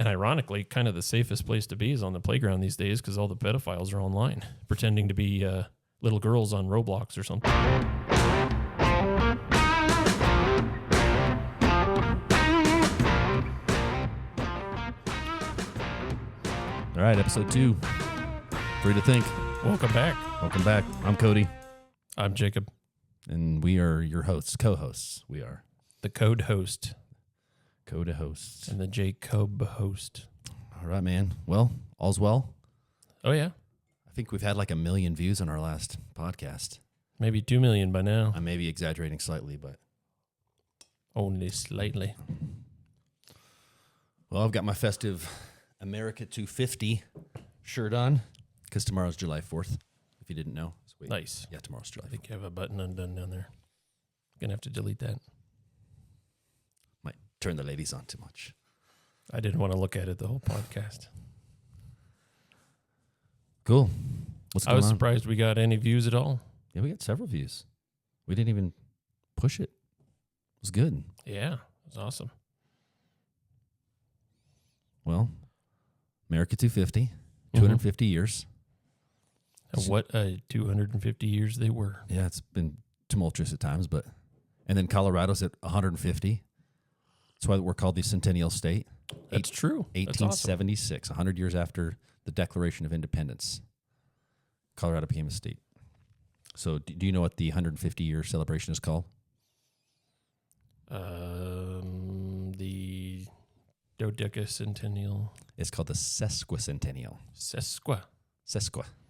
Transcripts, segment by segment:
And ironically, kind of the safest place to be is on the playground these days because all the pedophiles are online pretending to be little girls on Roblox or something. All right, episode 2. Free to think. Welcome back. Welcome back. I'm Cody. I'm Jacob. And we are your hosts, co-hosts. We are. The code host. Code hosts. And the Jacob host. All right, man. Well, all's well. Oh, yeah. I think we've had like 1 million views on our last podcast. Maybe 2 million by now. I may be exaggerating slightly, but... Only slightly. Well, I've got my festive America 250 shirt on because tomorrow's July 4th, if you didn't know. Sweet. Nice. Yeah, tomorrow's July 4th. I think you have a button undone down there. Gonna have to delete that. Might turn the ladies on too much. I didn't want to look at it the whole podcast. Cool. What's going on? I was surprised we got any views at all. Yeah, we got several views. We didn't even push it. It was good. Yeah, it was awesome. Well, America 250, 250 years. And what 250 years they were. Yeah, it's been tumultuous at times, but... And then Colorado's at 150. That's why we're called the Centennial State. That's true. 1876, 100 years after the Declaration of Independence, Colorado became a state. So do you know what the 150-year celebration is called? The dodecacentennial. It's called the sesquicentennial.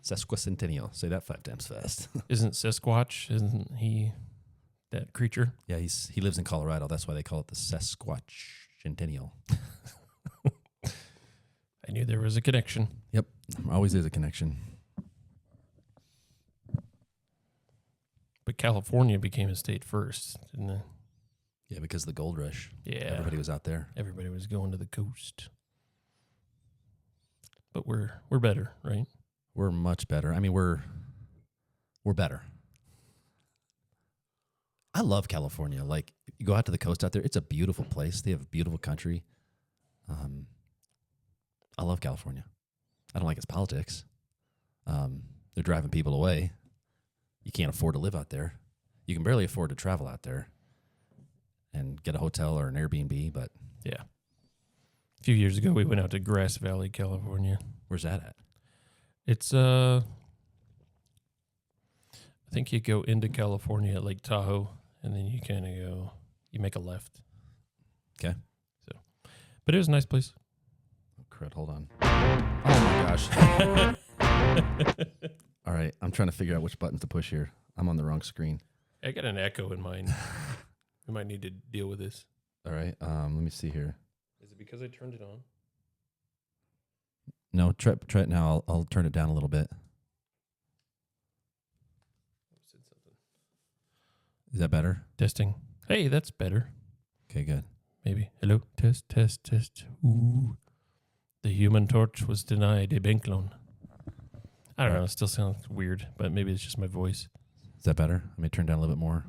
Sesquicentennial. Say that 5 times fast. Isn't Sasquatch, isn't he that creature? Yeah, he lives in Colorado. That's why they call it the Sesquicentennial. I knew there was a connection. Yep, always is a connection. But California became a state first, didn't it? Yeah, because of the gold rush. Yeah. Everybody was out there. Everybody was going to the coast. But we're better, right? We're much better. I mean, we're better. I love California. Like, you go out to the coast out there, it's a beautiful place. They have a beautiful country. I love California. I don't like its politics. They're driving people away. You can't afford to live out there. You can barely afford to travel out there and get a hotel or an Airbnb, but... Yeah. A few years ago, we went out to Grass Valley, California. Where's that at? It's, I think you go into California at Lake Tahoe, and then you kind of you make a left. Okay. But it was a nice place. Oh, crud, hold on. Oh, my gosh. All right, I'm trying to figure out which buttons to push here. I'm on the wrong screen. I got an echo in mine. We might need to deal with this. All right, let me see here. Is it because I turned it on? No, try it now. I'll turn it down a little bit. Said something. Is that better? Testing. Hey, that's better. Okay, good. Maybe. Hello? Test, test, test. Ooh. The Human Torch was denied a bank loan. I don't know. It still sounds weird, but maybe it's just my voice. Is that better? Let me turn down a little bit more.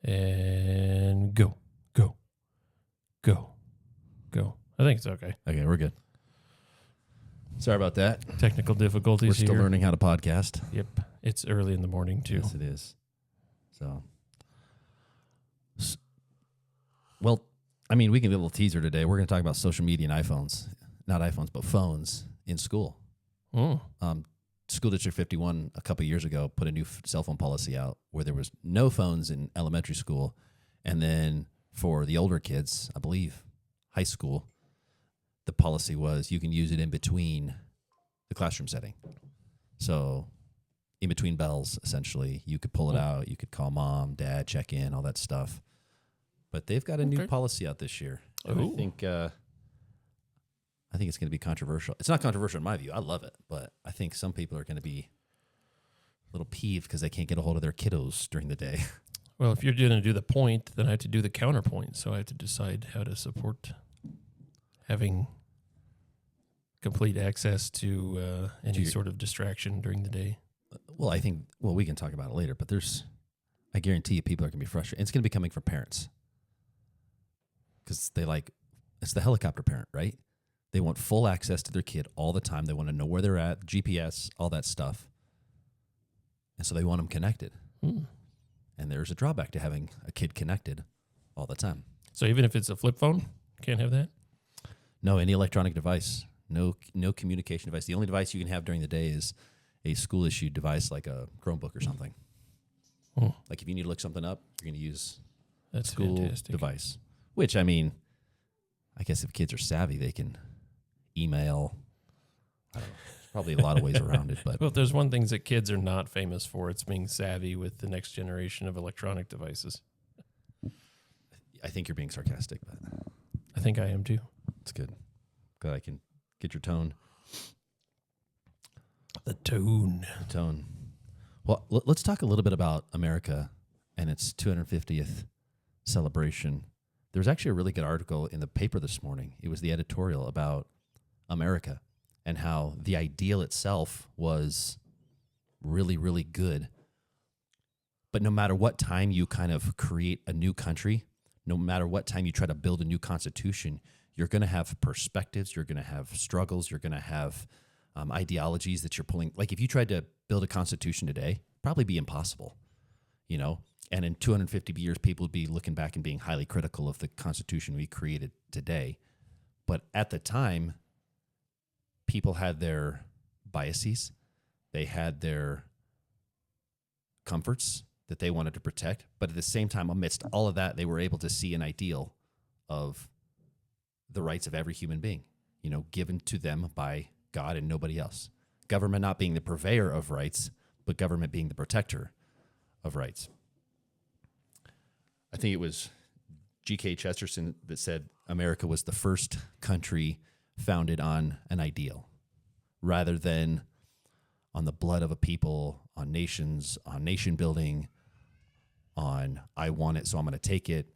And go. I think it's okay. Okay, we're good. Sorry about that. Technical difficulties We're still here. learning how to podcast. Yep. It's early in the morning, too. Yes, it is. So, well, I mean, we can do a little teaser today. We're going to talk about social media and iPhones. Not iPhones, but phones in school. School District 51 a couple of years ago put a new cell phone policy out where there was no phones in elementary school. And then for the older kids, I believe, high school, the policy was you can use it in between the classroom setting. So in between bells, essentially, you could pull it out. You could call mom, dad, check in, all that stuff. But they've got a new policy out this year. And I think it's going to be controversial. It's not controversial in my view. I love it. But I think some people are going to be a little peeved because they can't get a hold of their kiddos during the day. Well, if you're going to do the point, then I have to do the counterpoint. So I have to decide how to support having complete access to any sort of distraction during the day. Well, we can talk about it later, but I guarantee you people are going to be frustrated. It's going to be coming from parents because it's the helicopter parent, right? They want full access to their kid all the time. They want to know where they're at, GPS, all that stuff. And so they want them connected. And there's a drawback to having a kid connected all the time. So even if it's a flip phone, can't have that? No, any electronic device, no communication device. The only device you can have during the day is a school-issued device like a Chromebook or something. Like if you need to look something up, you're going to use a school device. Which, I mean, I guess if kids are savvy, they can email. I don't know. There's probably a lot of ways around it. But well, if there's one thing that kids are not famous for, it's being savvy with the next generation of electronic devices. I think you're being sarcastic, but I think I am too. It's good. Glad I can get your tone. The tone. Well, let's talk a little bit about America and its 250th celebration. There was actually a really good article in the paper this morning. It was the editorial about America and how the ideal itself was really, really good. But no matter what time you kind of create a new country, no matter what time you try to build a new constitution, you're going to have perspectives, you're going to have struggles, you're going to have ideologies that you're pulling. Like if you tried to build a constitution today, probably be impossible, you know? And in 250 years, people would be looking back and being highly critical of the constitution we created today. But at the time, people had their biases. They had their comforts that they wanted to protect. But at the same time, amidst all of that, they were able to see an ideal of the rights of every human being, you know, given to them by God and nobody else. Government not being the purveyor of rights, but government being the protector of rights. I think it was G.K. Chesterton that said America was the first country founded on an ideal rather than on the blood of a people, on nations, on nation building, on I want it, so I'm going to take it.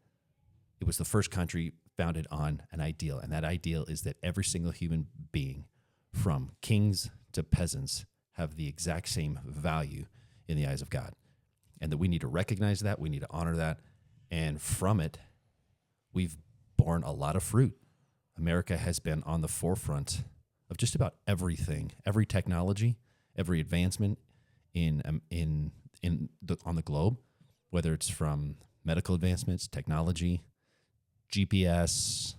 It was the first country founded on an ideal, and that ideal is that every single human being, from kings to peasants, have the exact same value in the eyes of God, and that we need to recognize that, we need to honor that, and from it, we've borne a lot of fruit. America has been on the forefront of just about everything, every technology, every advancement on the globe, whether it's from medical advancements, technology, GPS,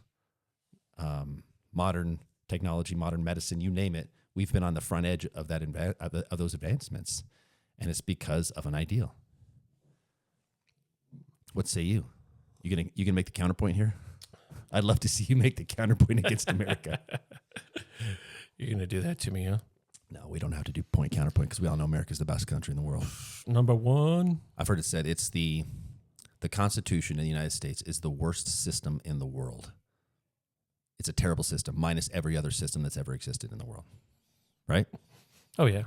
modern technology, modern medicine, you name it. We've been on the front edge of that of those advancements, and it's because of an ideal. What say you? You gonna make the counterpoint here? I'd love to see you make the counterpoint against America. You're gonna do that to me, huh? No, we don't have to do counterpoint because we all know America's the best country in the world. Number one. I've heard it said it's the Constitution in the United States is the worst system in the world. It's a terrible system, minus every other system that's ever existed in the world. Right? Oh, yeah.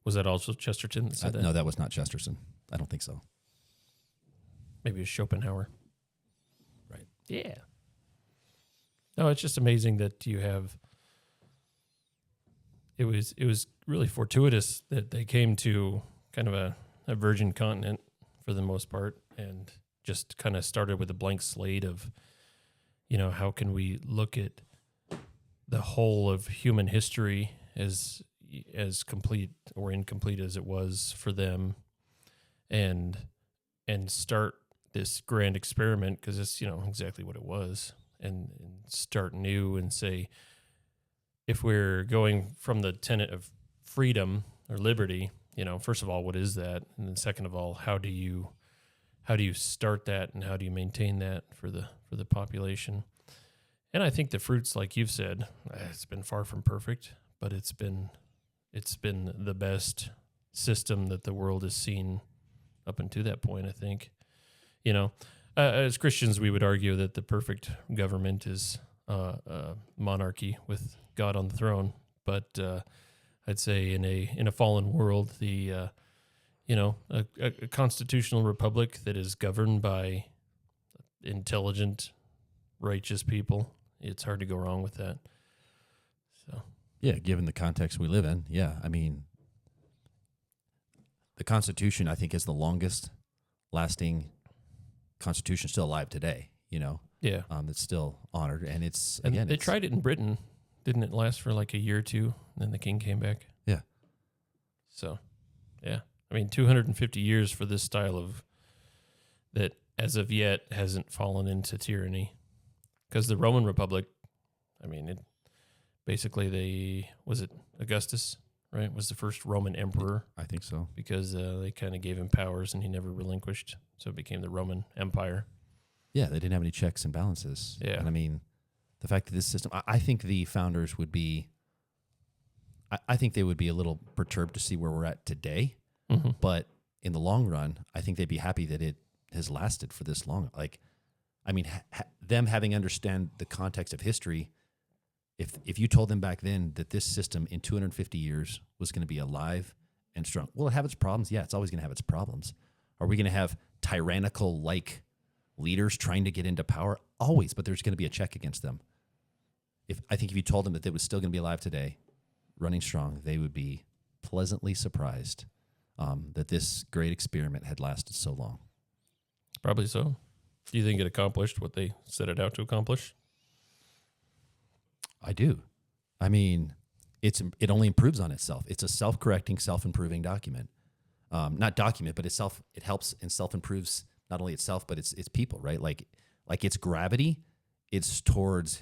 Was that also Chesterton that said that? No, that was not Chesterton. I don't think so. Maybe it was Schopenhauer. Right. Yeah. No, it's just amazing that you have... It was really fortuitous that they came to kind of a virgin continent for the most part, and just kind of started with a blank slate of, you know, how can we look at the whole of human history as complete or incomplete as it was for them, and start this grand experiment, because it's, you know, exactly what it was, and start new and say, if we're going from the tenet of freedom or liberty, you know, first of all, what is that? And then second of all, how do you start that, and how do you maintain that for the population? And I think the fruits, like you've said, it's been far from perfect, but it's been the best system that the world has seen up until that point, I think. You know, as Christians, we would argue that the perfect government is monarchy with God on the throne, but I'd say in a fallen world, a constitutional republic that is governed by intelligent, righteous people, it's hard to go wrong with that. So, yeah, given the context we live in, yeah, I mean, the Constitution, I think, is the longest lasting Constitution still alive today. You know, Yeah. That's still honored, and it's And again they tried it in Britain. Didn't it last for like a year or two? Then the king came back. Yeah. So, yeah. I mean, 250 years for this style of that as of yet hasn't fallen into tyranny. Because the Roman Republic, I mean, it basically was it Augustus, right? Was the first Roman emperor. I think so. Because they kind of gave him powers and he never relinquished. So it became the Roman Empire. Yeah, they didn't have any checks and balances. Yeah. And I mean, the fact that this system, I think the founders would be, I think they would be a little perturbed to see where we're at today. Mm-hmm. But in the long run, I think they'd be happy that it has lasted for this long. Like, I mean, them having understand the context of history, if you told them back then that this system in 250 years was going to be alive and strong, will it have its problems? Yeah, it's always going to have its problems. Are we going to have tyrannical-like leaders trying to get into power? Always, but there's going to be a check against them. I think if you told them that they was still going to be alive today, running strong, they would be pleasantly surprised that this great experiment had lasted so long. Probably so. Do you think it accomplished what they set it out to accomplish? I do. I mean, it only improves on itself. It's a self-correcting, self-improving document. Not document, but it helps and self-improves not only itself, but its people, right? Like its gravity, it's towards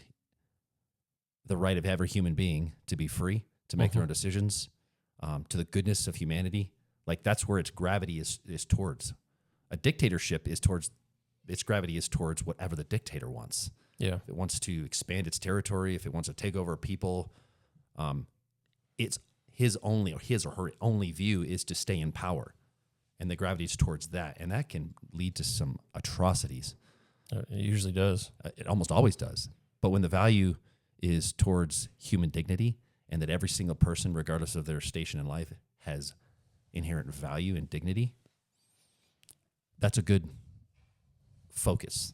the right of every human being to be free, to make their own decisions, to the goodness of humanity. Like that's where its gravity is towards. A dictatorship is towards, its gravity is towards whatever the dictator wants. Yeah. If it wants to expand its territory, if it wants to take over people, it's his or her only view is to stay in power. And the gravity is towards that. And that can lead to some atrocities. It usually does. It almost always does. But when the value is towards human dignity and that every single person, regardless of their station in life, has inherent value and dignity, that's a good focus.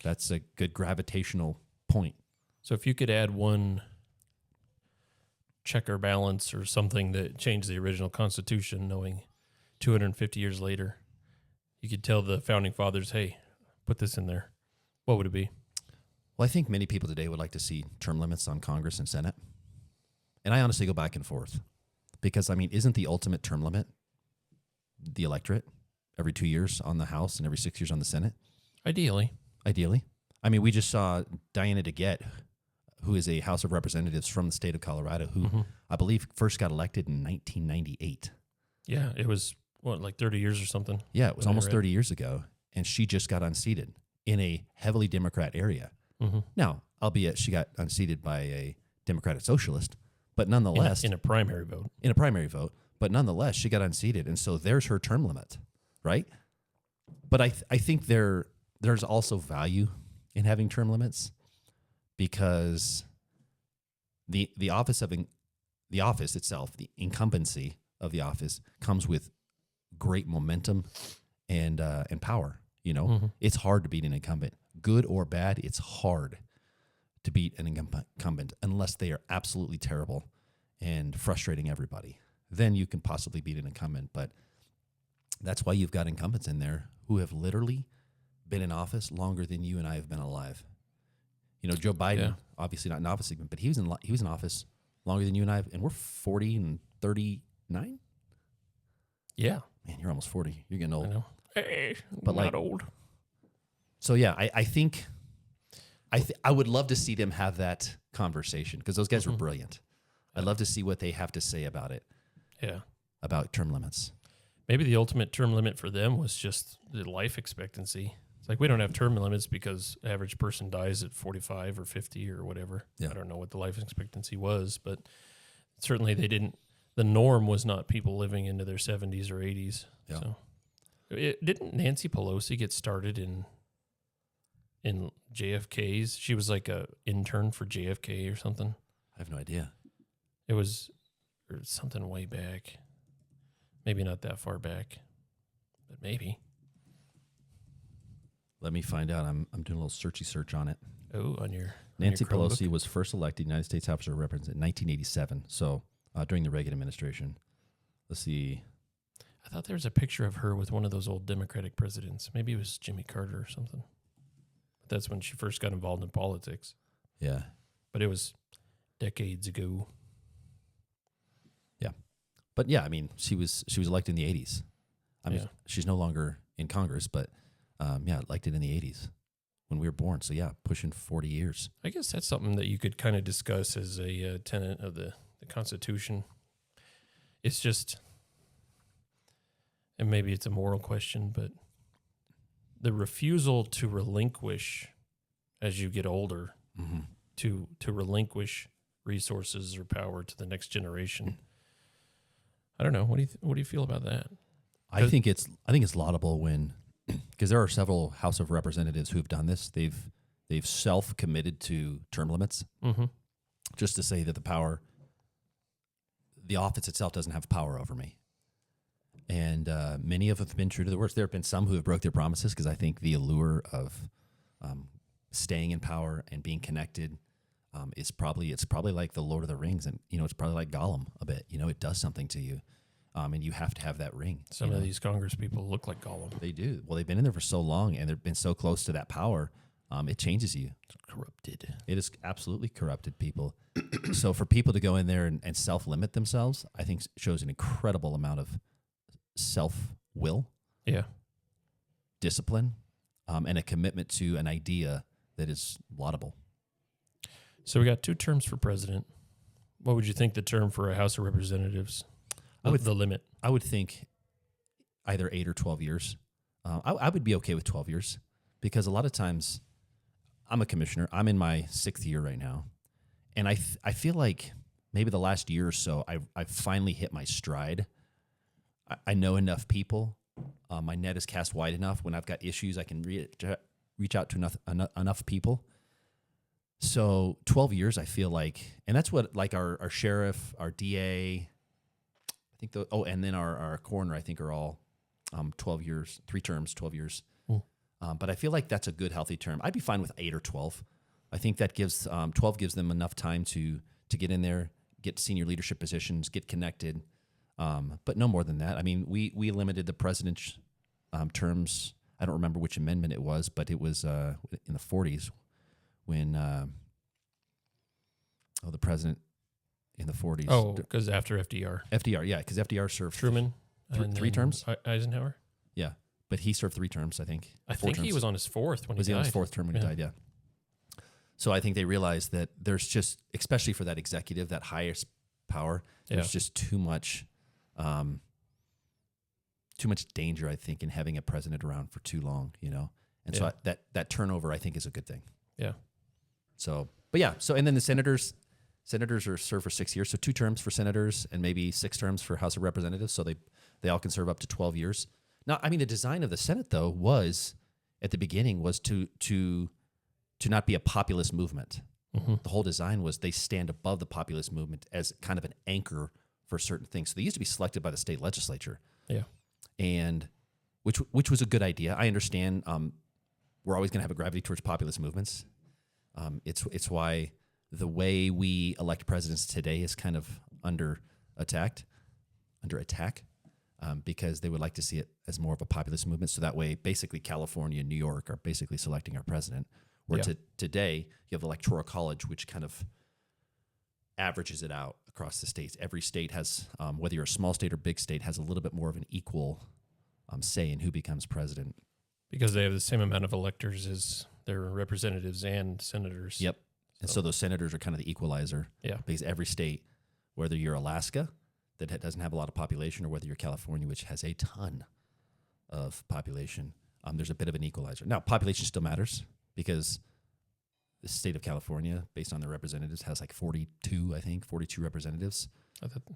That's a good gravitational point. So if you could add one check or balance or something that changed the original Constitution, knowing 250 years later, you could tell the founding fathers, hey, put this in there, what would it be? Well, I think many people today would like to see term limits on Congress and Senate. And I honestly go back and forth because, I mean, isn't the ultimate term limit the electorate every 2 years on the House and every 6 years on the Senate? Ideally. I mean, we just saw Diana DeGette, who is a House of Representatives from the state of Colorado, who I believe first got elected in 1998. Yeah, it was, like 30 years or something? Yeah, it was almost 30 years ago, and she just got unseated in a heavily Democrat area. Mm-hmm. Now, albeit she got unseated by a Democratic Socialist, but nonetheless... In a primary vote. In a primary vote, but nonetheless, she got unseated, and so there's her term limit, right? But I think there's also value in having term limits because the office itself, the incumbency of the office comes with great momentum and power. You know, It's hard to beat an incumbent, good or bad. It's hard to beat an incumbent unless they are absolutely terrible and frustrating everybody. Then you can possibly beat an incumbent, but that's why you've got incumbents in there who have literally been in office longer than you and I have been alive. You know, Joe Biden, obviously not in office, but he was in office longer than you and I, and we're 40 and 39. Yeah, man, you're almost 40. You're getting old. I know. Hey, but not old. So yeah, I think I would love to see them have that conversation because those guys were brilliant. I'd love to see what they have to say about it. Yeah, about term limits. Maybe the ultimate term limit for them was just the life expectancy. It's like we don't have term limits because average person dies at 45 or 50 or whatever. Yeah. I don't know what the life expectancy was, but certainly they didn't. The norm was not people living into their 70s or 80s. Yeah. So didn't Nancy Pelosi get started in JFK's? She was like a intern for JFK or something. I have no idea. It was something way back. Maybe not that far back, but maybe. Let me find out. I'm doing a little searchy search on it. Oh, on your Nancy Pelosi was first elected United States House of Representatives in 1987. So during the Reagan administration. Let's see. I thought there was a picture of her with one of those old Democratic presidents. Maybe it was Jimmy Carter or something. But That's when she first got involved in politics. Yeah. But it was decades ago. Yeah. But yeah, I mean, she was elected in the 80s. I mean, Yeah. she's no longer in Congress, but elected in the 80s when we were born. So yeah, pushing 40 years. I guess that's something that you could kind of discuss as a tenet of the Constitution. It's just, and maybe it's a moral question, but the refusal to relinquish as you get older, to relinquish resources or power to the next generation. I don't know. What do you feel about that? I think it's laudable when, because there are several House of Representatives who have done this. They've self-committed to term limits, just to say that the office itself doesn't have power over me. And many of them have been true to their words. There have been some who have broke their promises, because I think the allure of staying in power and being connected it's probably like the Lord of the Rings, and it's probably like Gollum a bit. It does something to you, and you have to have that ring. Some of these Congress people look like Gollum. They do. Well, they've been in there for so long, and they've been so close to that power. It changes you. It's corrupted. It is absolutely corrupted people. So for people to go in there and self-limit themselves, I think shows an incredible amount of self-will, discipline, and a commitment to an idea that is laudable. So we got 2 terms for president. What would you think the term for a House of Representatives? The limit. I would think either 8 or 12 years. I would be okay with 12 years, because a lot of times I'm a commissioner. I'm in my 6th year right now. And I feel like maybe the last year or so, I've finally hit my stride. I know enough people. My net is cast wide enough. When I've got issues, I can reach out to enough people. So 12 years, I feel like, and that's what like our sheriff, our DA, I think and then our coroner, I think are all 12 years, 3 terms, 12 years. But I feel like that's a good, healthy term. I'd be fine with 8 or 12. I think that gives 12 gives them enough time to get in there, get senior leadership positions, get connected. But no more than that. I mean, we limited the president's terms. I don't remember which amendment it was, but it was in the 40s when the president in the 40s. Oh, because after FDR. FDR, yeah, because FDR served Truman. Three terms? Eisenhower. Yeah, but he served 3 terms, I think. I think he was on his 4th when he died. Was he on his 4th term when he died? Yeah. So I think they realized that there's just, especially for that executive, that highest power, there's just too much danger, I think, in having a president around for too long, And so that turnover, I think, is a good thing. Yeah. So, but yeah, and then the senators are served for 6 years. So 2 terms for senators and maybe 6 terms for House of Representatives. So they all can serve up to 12 years. Now, I mean, the design of the Senate, though, was at the beginning was to not be a populist movement. The whole design was they stand above the populist movement as kind of an anchor for certain things. So they used to be selected by the state legislature. Yeah. And which was a good idea. I understand we're always going to have a gravity towards populist movements. It's why the way we elect presidents today is kind of under attack, because they would like to see it as more of a populist movement. So that way, basically, California and New York are basically selecting our president. Where today, you have the Electoral College, which kind of averages it out across the states. Every state has, whether you're a small state or big state, has a little bit more of an equal say in who becomes president. Because they have the same amount of electors as their representatives and senators. Yep. And so those senators are kind of the equalizer. Yeah. Because every state, whether you're Alaska, that doesn't have a lot of population, or whether you're California, which has a ton of population, there's a bit of an equalizer. Now, population still matters, because the state of California, based on their representatives, has like 42 representatives.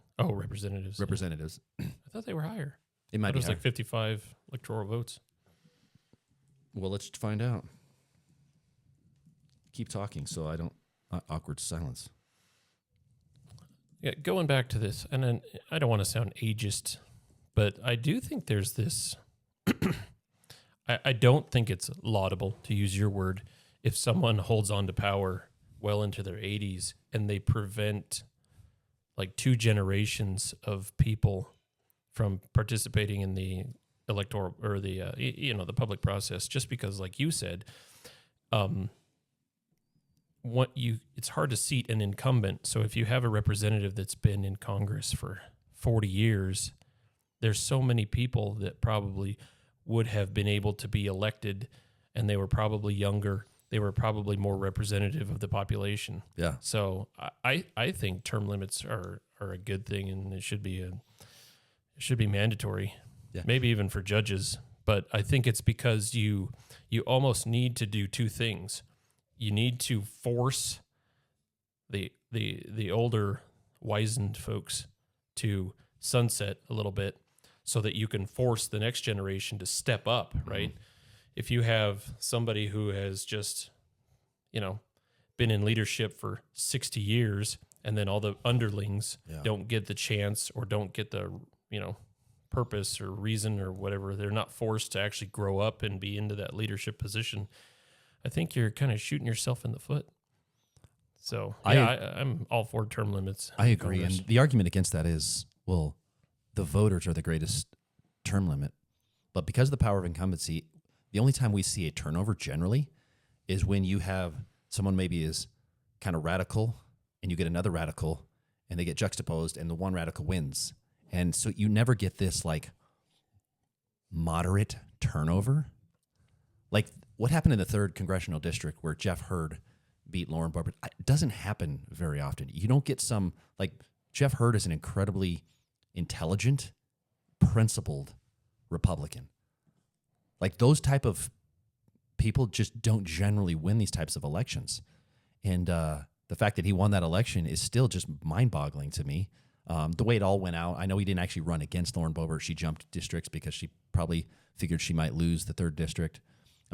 Representatives. Representatives. I thought they were higher. It might be like 55 electoral votes. Well, let's find out. Keep talking so I don't awkward silence. Yeah, going back to this, and then I don't want to sound ageist, but I do think there's this. I don't think it's laudable, to use your word, if someone holds on to power well into their 80s and they prevent like 2 generations of people from participating in the electoral or the the public process, just because, like you said, it's hard to seat an incumbent. So if you have a representative that's been in Congress for 40 years, there's so many people that probably would have been able to be elected, and they were probably younger. They were probably more representative of the population. Yeah. So I think term limits are a good thing, and it should be mandatory. Yeah. Maybe even for judges. But I think it's because you almost need to do two things. You need to force the older wizened folks to sunset a little bit so that you can force the next generation to step up, right? Mm-hmm. If you have somebody who has just, been in leadership for 60 years and then all the underlings don't get the chance or don't get the, purpose or reason or whatever, they're not forced to actually grow up and be into that leadership position, I think you're kind of shooting yourself in the foot. So, I'm all for term limits. I agree. And the argument against that is, well, the voters are the greatest term limit. But because of the power of incumbency, the only time we see a turnover generally is when you have someone maybe is kind of radical and you get another radical and they get juxtaposed and the one radical wins. And so you never get this like moderate turnover. Like what happened in the 3rd Congressional District where Jeff Hurd beat Lauren Boebert, it doesn't happen very often. You don't get some, like Jeff Hurd is an incredibly intelligent, principled Republican. Like those type of people just don't generally win these types of elections. And the fact that he won that election is still just mind-boggling to me. The way it all went out, I know he didn't actually run against Lauren Boebert. She jumped districts because she probably figured she might lose the 3rd district.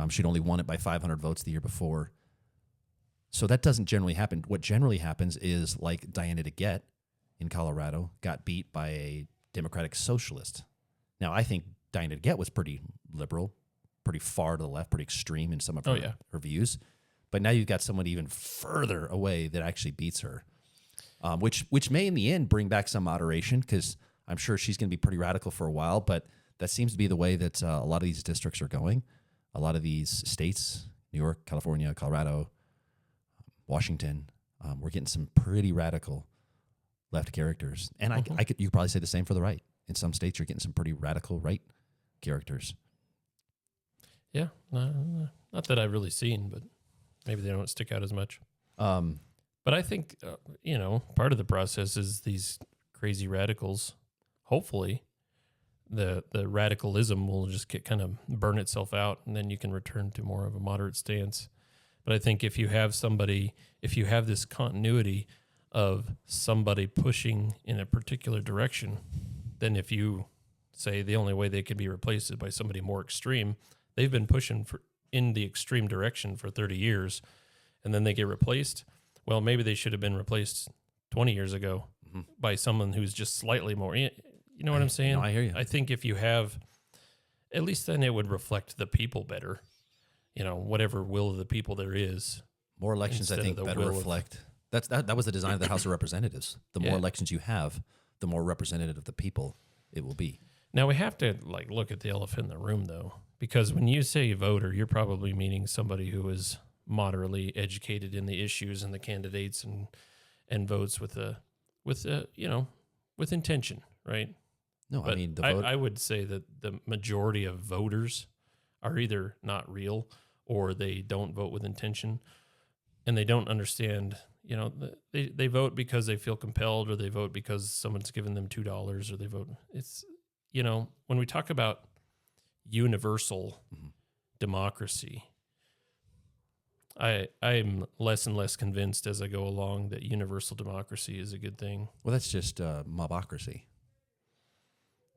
She'd only won it by 500 votes the year before. So that doesn't generally happen. What generally happens is like Diana DeGette in Colorado got beat by a Democratic socialist. Now, I think Diana DeGette was pretty liberal, pretty far to the left, pretty extreme in some of her views. But now you've got someone even further away that actually beats her, which may in the end bring back some moderation because I'm sure she's going to be pretty radical for a while. But that seems to be the way that a lot of these districts are going. A lot of these states, New York, California, Colorado, Washington, we're getting some pretty radical left characters. And you could probably say the same for the right. In some states, you're getting some pretty radical right characters. Yeah, not that I've really seen, but maybe they don't stick out as much. But I think, part of the process is these crazy radicals. Hopefully, the radicalism will just kind of burn itself out, and then you can return to more of a moderate stance. But I think if you have this continuity of somebody pushing in a particular direction, then if you say the only way they can be replaced is by somebody more extreme, they've been pushing in the extreme direction for 30 years, and then they get replaced. Well, maybe they should have been replaced 20 years ago by someone who's just slightly more. You know what I'm saying? No, I hear you. I think if you have, at least then it would reflect the people better. Whatever will of the people there is. More elections, I think, better reflect. That was the design of the House of Representatives. The more elections you have, the more representative of the people it will be. Now, we have to look at the elephant in the room, though, because when you say voter, you're probably meaning somebody who is moderately educated in the issues and the candidates and votes with intention, right? No, but I mean, I would say that the majority of voters are either not real or they don't vote with intention, and they don't understand. They vote because they feel compelled, or they vote because someone's given them $2, or they vote. It's when we talk about universal democracy, I'm less and less convinced as I go along that universal democracy is a good thing. Well, that's just mobocracy.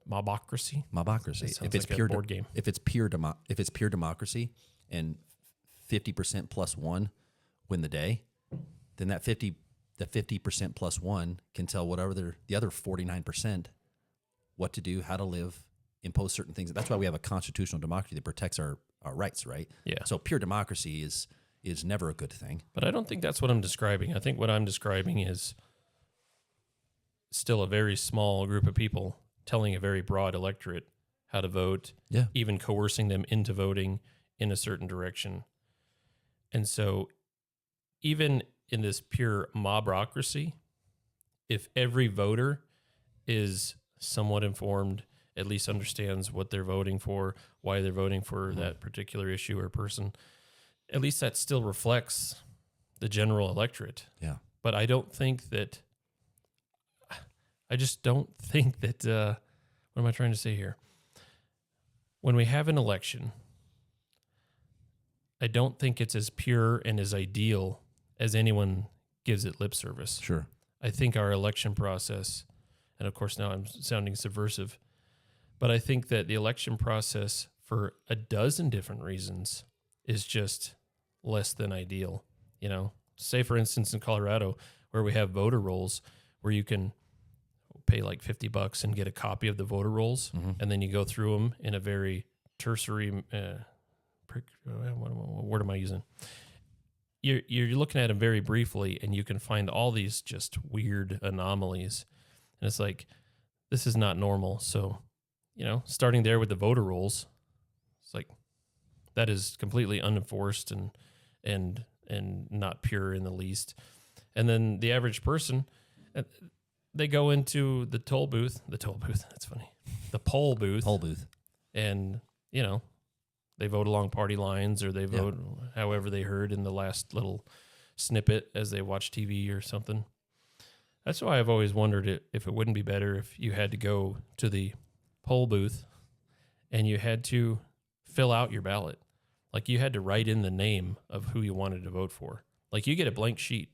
Mobocracy. If it's like pure a board game. If it's pure democracy, and 50% plus one win the day, then that 50% plus one can tell whatever the other 49% what to do, how to live, impose certain things. That's why we have a constitutional democracy that protects our rights, right? Yeah. So pure democracy is never a good thing. But I don't think that's what I'm describing. I think what I'm describing is still a very small group of people telling a very broad electorate how to vote, even coercing them into voting in a certain direction. And so even in this pure mobocracy, if every voter is somewhat informed, at least understands what they're voting for, why they're voting for that particular issue or person, at least that still reflects the general electorate. Yeah. But I just don't think that, what am I trying to say here? When we have an election, I don't think it's as pure and as ideal as anyone gives it lip service. Sure. I think our election process, and of course now I'm sounding subversive, but I think that the election process for a dozen different reasons is just less than ideal. You know, say for instance in Colorado where we have voter rolls where you can pay like $50 and get a copy of the voter rolls, and then you go through them in a very tertiary, what word am I using? You're looking at them very briefly, and you can find all these just weird anomalies. And it's like, this is not normal. So, you know, starting there with the voter rolls, it's like, that is completely unenforced and not pure in the least. And then the average person, they go into the poll booth, that's funny, the poll booth, and, you know, they vote along party lines, or they vote however they heard in the last little snippet as they watch TV or something. That's why I've always wondered if it wouldn't be better if you had to go to the poll booth and you had to fill out your ballot. Like you had to write in the name of who you wanted to vote for. Like you get a blank sheet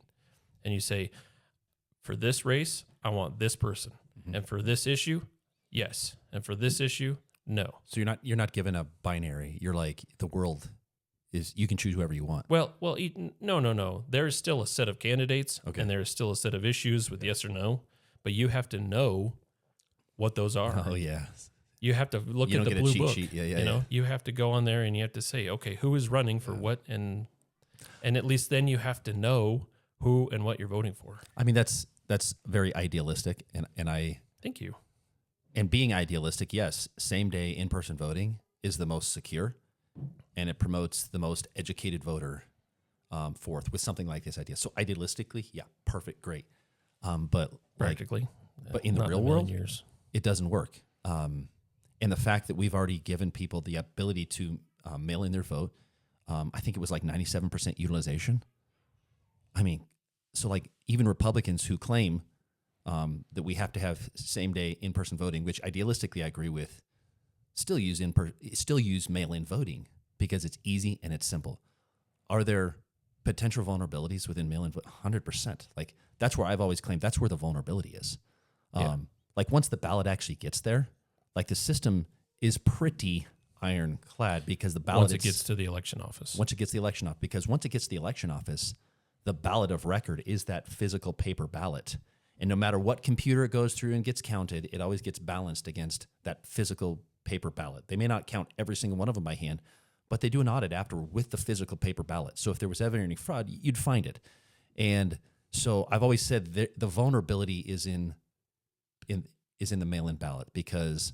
and you say, for this race, I want this person. And for this issue, yes. And for this issue, no. So you're not given a binary. You're like, the world is, you can choose whoever you want. Well, no. There is still a set of candidates, and there is still a set of issues with yes or no, but you have to know what those are. Oh yeah. You have to look at the blue book. Sheet. Yeah, you know, you have to go on there and you have to say, okay, who is running for what, and at least then you have to know who and what you're voting for. I mean, that's very idealistic, and I thank you. And being idealistic, yes, same day in-person voting is the most secure, and it promotes the most educated voter forth with something like this idea. So idealistically, yeah, perfect, great. But practically, but in the real world, it doesn't work. And the fact that we've already given people the ability to mail in their vote, I think it was like 97% utilization. I mean, so like even Republicans who claim that we have to have same day in-person voting, which idealistically I agree with, still use mail-in voting because it's easy and it's simple. Are there potential vulnerabilities within mail-in vote? 100%. Like that's where I've always claimed that's where the vulnerability is. Like once the ballot actually gets there, like the system is pretty ironclad because the ballot once it gets to the election office. Because once it gets to the election office, the ballot of record is that physical paper ballot. And no matter what computer it goes through and gets counted, it always gets balanced against that physical paper ballot. They may not count every single one of them by hand, but they do an audit after with the physical paper ballot. So if there was ever any fraud, you'd find it. And so I've always said the vulnerability is in the mail-in ballot because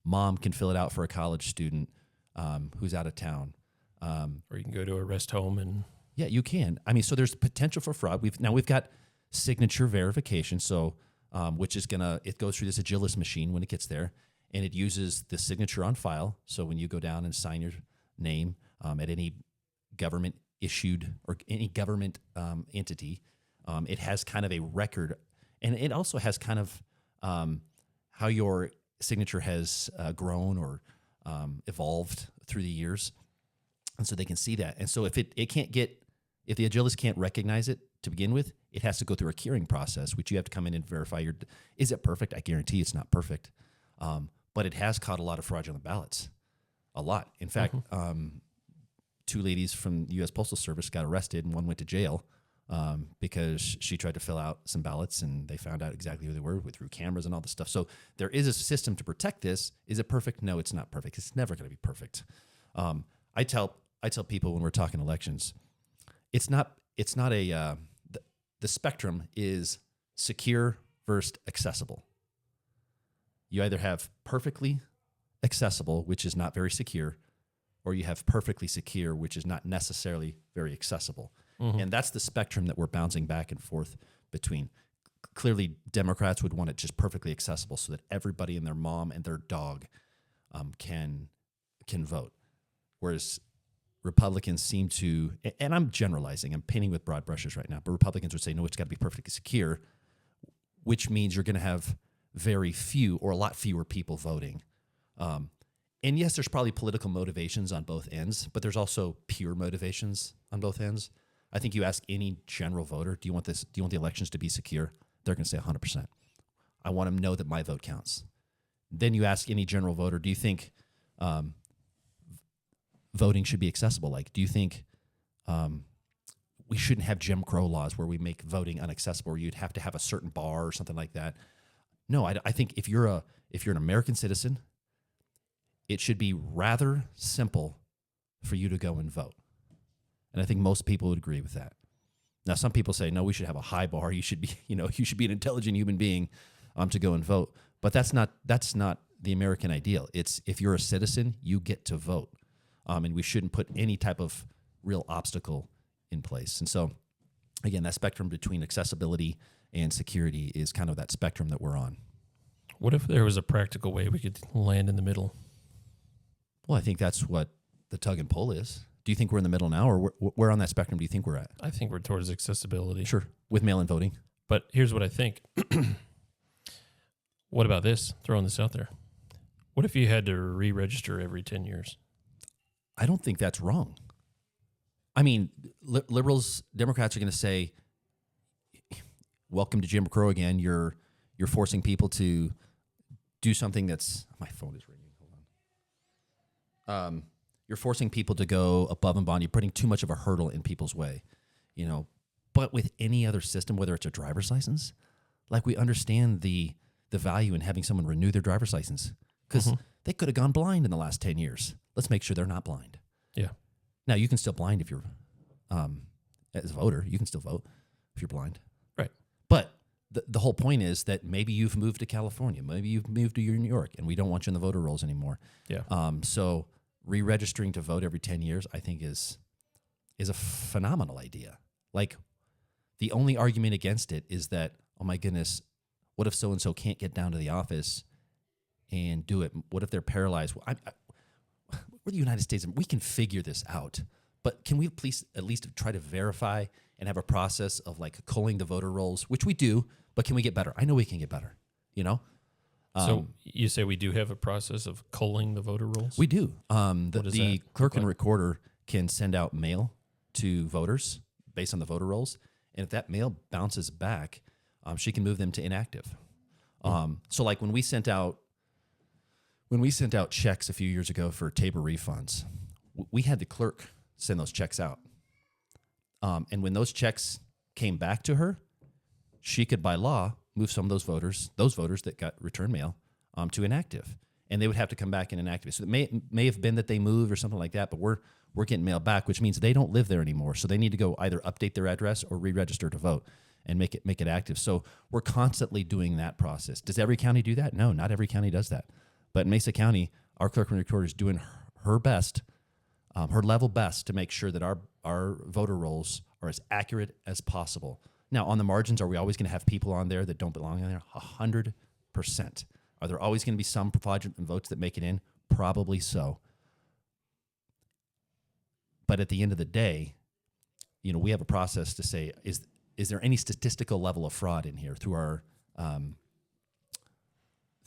mom can fill it out for a college student who's out of town. Or you can go to a rest home and... Yeah, you can. I mean, so there's potential for fraud. We've got signature verification, so which is it goes through this Agilis machine when it gets there, and it uses the signature on file. So when you go down and sign your name at any government issued or any government entity, it has kind of a record, and it also has kind of how your signature has grown or evolved through the years, and so they can see that. And so if if the Agilis can't recognize it to begin with, it has to go through a curing process, which you have to come in and verify is it perfect? I guarantee it's not perfect. But it has caught a lot of fraudulent ballots. A lot. In fact, two ladies from the U.S. Postal Service got arrested and one went to jail because she tried to fill out some ballots and they found out exactly who they were through cameras and all this stuff. So there is a system to protect this. Is it perfect? No, it's not perfect. It's never going to be perfect. I tell people when we're talking elections, it's not a the spectrum is secure versus accessible. You either have perfectly accessible, which is not very secure, or you have perfectly secure, which is not necessarily very accessible. Mm-hmm. And that's the spectrum that we're bouncing back and forth between. Clearly, Democrats would want it just perfectly accessible so that everybody and their mom and their dog can vote. Whereas Republicans seem to, and I'm generalizing, I'm painting with broad brushes right now, but Republicans would say, no, it's got to be perfectly secure, which means you're going to have very few or a lot fewer people voting. And yes, there's probably political motivations on both ends, but there's also pure motivations on both ends. I think you ask any general voter, do you want the elections to be secure? They're going to say 100%. I want them to know that my vote counts. Then you ask any general voter, do you think voting should be accessible? Like, do you think we shouldn't have Jim Crow laws where we make voting inaccessible, or you'd have to have a certain bar or something like that? No, I think if you're an American citizen, it should be rather simple for you to go and vote. And I think most people would agree with that. Now, some people say, no, we should have a high bar. You should be an intelligent human being to go and vote. But that's not the American ideal. It's if you're a citizen, you get to vote. And we shouldn't put any type of real obstacle in place. And so, again, that spectrum between accessibility and security is kind of that spectrum that we're on. What if there was a practical way we could land in the middle? Well, I think that's what the tug and pull is. Do you think we're in the middle now, or where on that spectrum do you think we're at? I think we're towards accessibility. Sure, with mail-in voting. But here's what I think. What about this? Throwing this out there. What if you had to re-register every 10 years? I don't think that's wrong. I mean, liberals, Democrats are going to say, welcome to Jim Crow again. You're forcing people to do something that's... My phone is ringing. Hold on. You're forcing people to go above and beyond. You're putting too much of a hurdle in people's way, But with any other system, whether it's a driver's license, like we understand the value in having someone renew their driver's license because they could have gone blind in the last 10 years. Let's make sure they're not blind. Yeah. Now, you can still blind if you're, as a voter, you can still vote if you're blind. Right. But the whole point is that maybe you've moved to California, maybe you've moved to New York, and we don't want you in the voter rolls anymore. Yeah. So re-registering to vote every 10 years, I think is a phenomenal idea. Like, the only argument against it is that, oh my goodness, what if so-and-so can't get down to the office and do it? What if they're paralyzed? We're the United States, and we can figure this out. But can we please at least try to verify and have a process of like culling the voter rolls, which we do, but can we get better? I know we can get better, So you say we do have a process of culling the voter rolls? We do. The clerk and recorder can send out mail to voters based on the voter rolls, and if that mail bounces back, she can move them to inactive. So like when we sent out checks a few years ago for Tabor refunds, we had the clerk send those checks out. And when those checks came back to her, she could, by law, move some of those voters that got return mail, to inactive, and they would have to come back and inactivate. So it may have been that they moved or something like that, but we're getting mail back, which means they don't live there anymore. So they need to go either update their address or re-register to vote and make it active. So we're constantly doing that process. Does every county do that? No, not every county does that. But in Mesa County, our clerk and recorder is doing her best, her level best, to make sure that our voter rolls are as accurate as possible. Now, on the margins, are we always going to have people on there that don't belong in there? 100%. Are there always going to be some fraudulent votes that make it in? Probably so. But at the end of the day, we have a process to say, is there any statistical level of fraud in here through our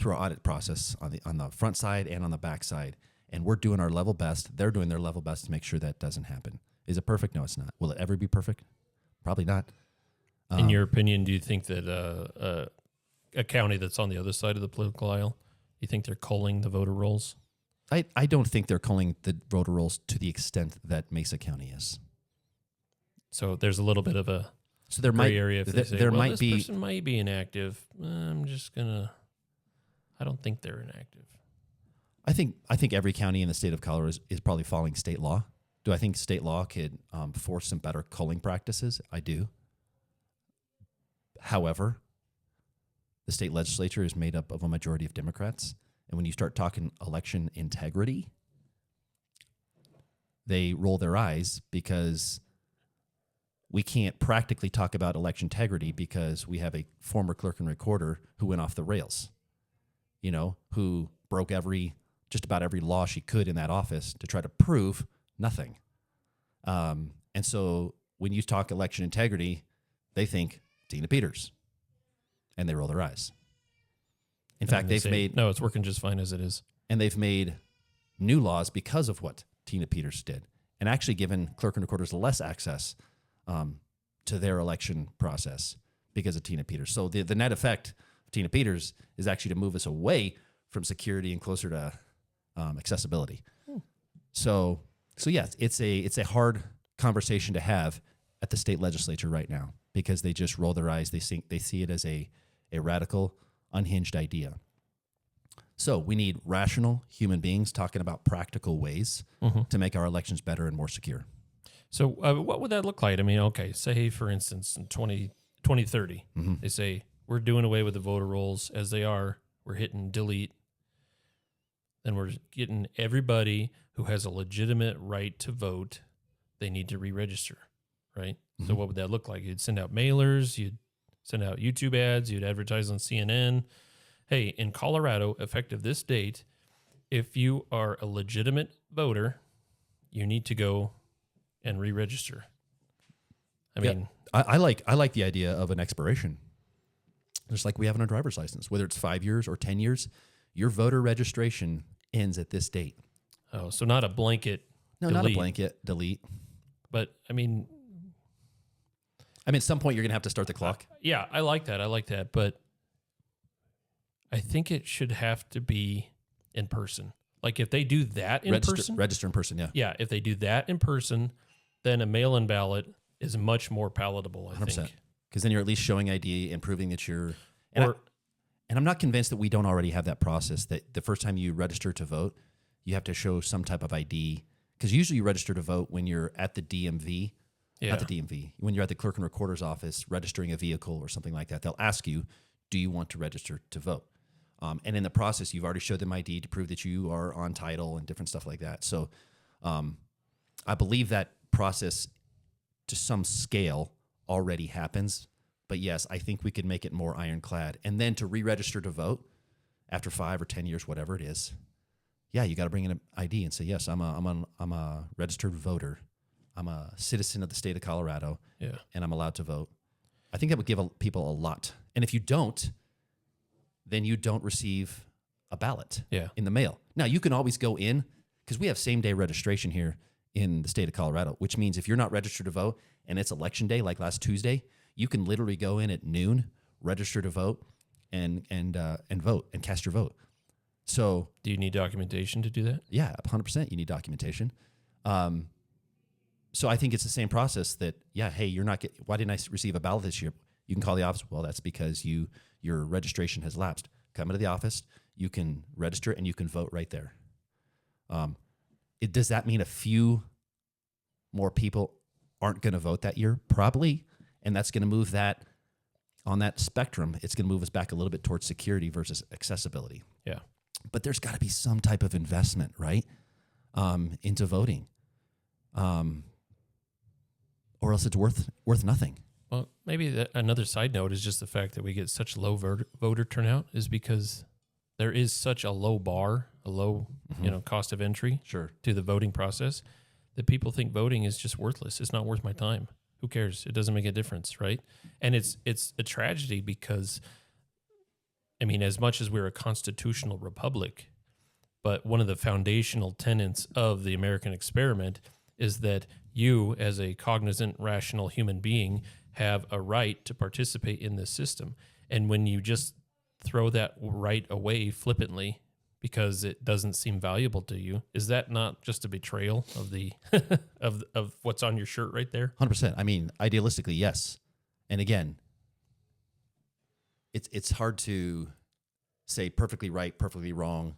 audit process on the front side and on the back side? And we're doing our level best. They're doing their level best to make sure that doesn't happen. Is it perfect? No, it's not. Will it ever be perfect? Probably not. In your opinion, do you think that a county that's on the other side of the political aisle, you think they're culling the voter rolls? I don't think they're culling the voter rolls to the extent that Mesa County is. So there's a little bit of a gray area. If they say, this person might be inactive. I don't think they're inactive. I think every county in the state of Colorado is probably following state law. Do I think state law could force some better culling practices? I do. However, the state legislature is made up of a majority of Democrats. And when you start talking election integrity, they roll their eyes because we can't practically talk about election integrity because we have a former clerk and recorder who went off the rails, who broke just about every law she could in that office to try to prove nothing. And so when you talk election integrity, they think Tina Peters, and they roll their eyes. In fact, they've made... No, it's working just fine as it is. And they've made new laws because of what Tina Peters did, and actually given clerk and recorders less access to their election process because of Tina Peters. So the net effect of Tina Peters is actually to move us away from security and closer to accessibility. So yes, it's a hard conversation to have at the state legislature right now because they just roll their eyes. They see it as a radical, unhinged idea. So we need rational human beings talking about practical ways to make our elections better and more secure. So what would that look like? I mean, okay, say, for instance, in 2030, they say, we're doing away with the voter rolls as they are. We're hitting delete. Then we're getting everybody who has a legitimate right to vote, they need to re-register, right? So what would that look like? You'd send out mailers, you'd send out YouTube ads, you'd advertise on CNN. Hey, in Colorado, effective this date, if you are a legitimate voter, you need to go and re-register. I mean, I like the idea of an expiration. Just like we have in our driver's license, whether it's 5 years or 10 years, your voter registration ends at this date. Oh, so not a blanket delete. delete. Not a blanket delete. But I mean, at some point you're going to have to start the clock. Yeah, I like that. But I think it should have to be in person. Like if they do that in person. Register in person, yeah. Yeah, if they do that in person, then a mail-in ballot is much more palatable, I 100%. Think. Because then you're at least showing ID and proving that you're... And I'm not convinced that we don't already have that process, that the first time you register to vote, you have to show some type of ID. Because usually you register to vote when you're at the DMV. Yeah. Not the DMV. When you're at the clerk and recorder's office registering a vehicle or something like that, they'll ask you, do you want to register to vote? And in the process, you've already showed them ID to prove that you are on title and different stuff like that. So I believe that process to some scale already happens. But yes, I think we could make it more ironclad. And then to re-register to vote after 5 or 10 years, whatever it is, yeah, you got to bring in an ID and say, yes, I'm a registered voter. I'm a citizen of the state of Colorado, and I'm allowed to vote. I think that would give people a lot. And if you don't, then you don't receive a ballot in the mail. Now, you can always go in, because we have same-day registration here in the state of Colorado, which means if you're not registered to vote and it's election day, like last Tuesday, you can literally go in at noon, register to vote, and vote and cast your vote. So, do you need documentation to do that? Yeah, 100%. You need documentation. So I think it's the same process that, hey, why didn't I receive a ballot this year? You can call the office. Well, that's because your registration has lapsed. Come into the office, you can register, and you can vote right there. Does that mean a few more people aren't going to vote that year? Probably. And that's going to move that on that spectrum. It's going to move us back a little bit towards security versus accessibility. Yeah. But there's got to be some type of investment, right, into voting. Or else it's worth nothing. Well, maybe another side note is just the fact that we get such low voter turnout is because there is such a low bar, a low cost of entry to the voting process that people think voting is just worthless. It's not worth my time. Who cares? It doesn't make a difference, right? And it's a tragedy because, I mean, as much as we're a constitutional republic, but one of the foundational tenets of the American experiment is that you, as a cognizant, rational human being, have a right to participate in this system. And when you just throw that right away flippantly because it doesn't seem valuable to you, is that not just a betrayal of the of what's on your shirt right there? 100%. I mean, idealistically, yes. And again, it's hard to say perfectly right, perfectly wrong.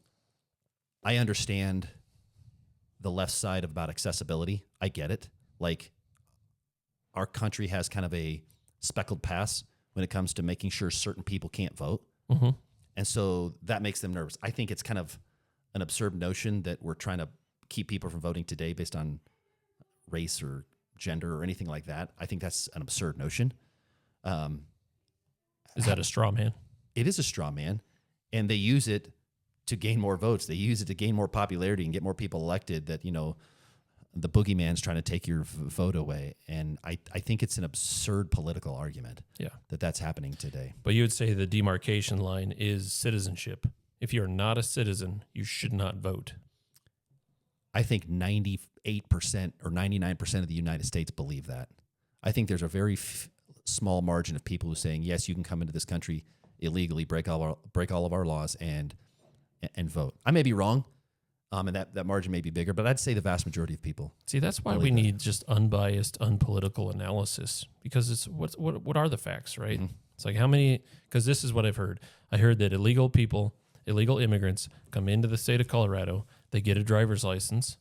I understand the left side about accessibility. I get it. Like, our country has kind of a speckled past when it comes to making sure certain people can't vote. Mm-hmm. And so that makes them nervous. I think it's kind of an absurd notion that we're trying to keep people from voting today based on race or gender or anything like that. I think that's an absurd notion. Is that a straw man? It is a straw man, and they use it to gain more votes. They use it to gain more popularity and get more people elected. That the boogeyman's trying to take your vote away, and I think it's an absurd political argument. Yeah, that's happening today. But you would say the demarcation line is citizenship. If you're not a citizen, you should not vote. I think 98% or 99% of the United States believe that. I think there's a very small margin of people who are saying, yes, you can come into this country illegally, break all of our laws and vote. I may be wrong, and that margin may be bigger, but I'd say the vast majority of people. See, that's why we need just unbiased, unpolitical analysis, because it's what are the facts, right? Mm-hmm. It's like how many, because this is what I've heard. I heard that illegal immigrants come into the state of Colorado, they get a driver's license,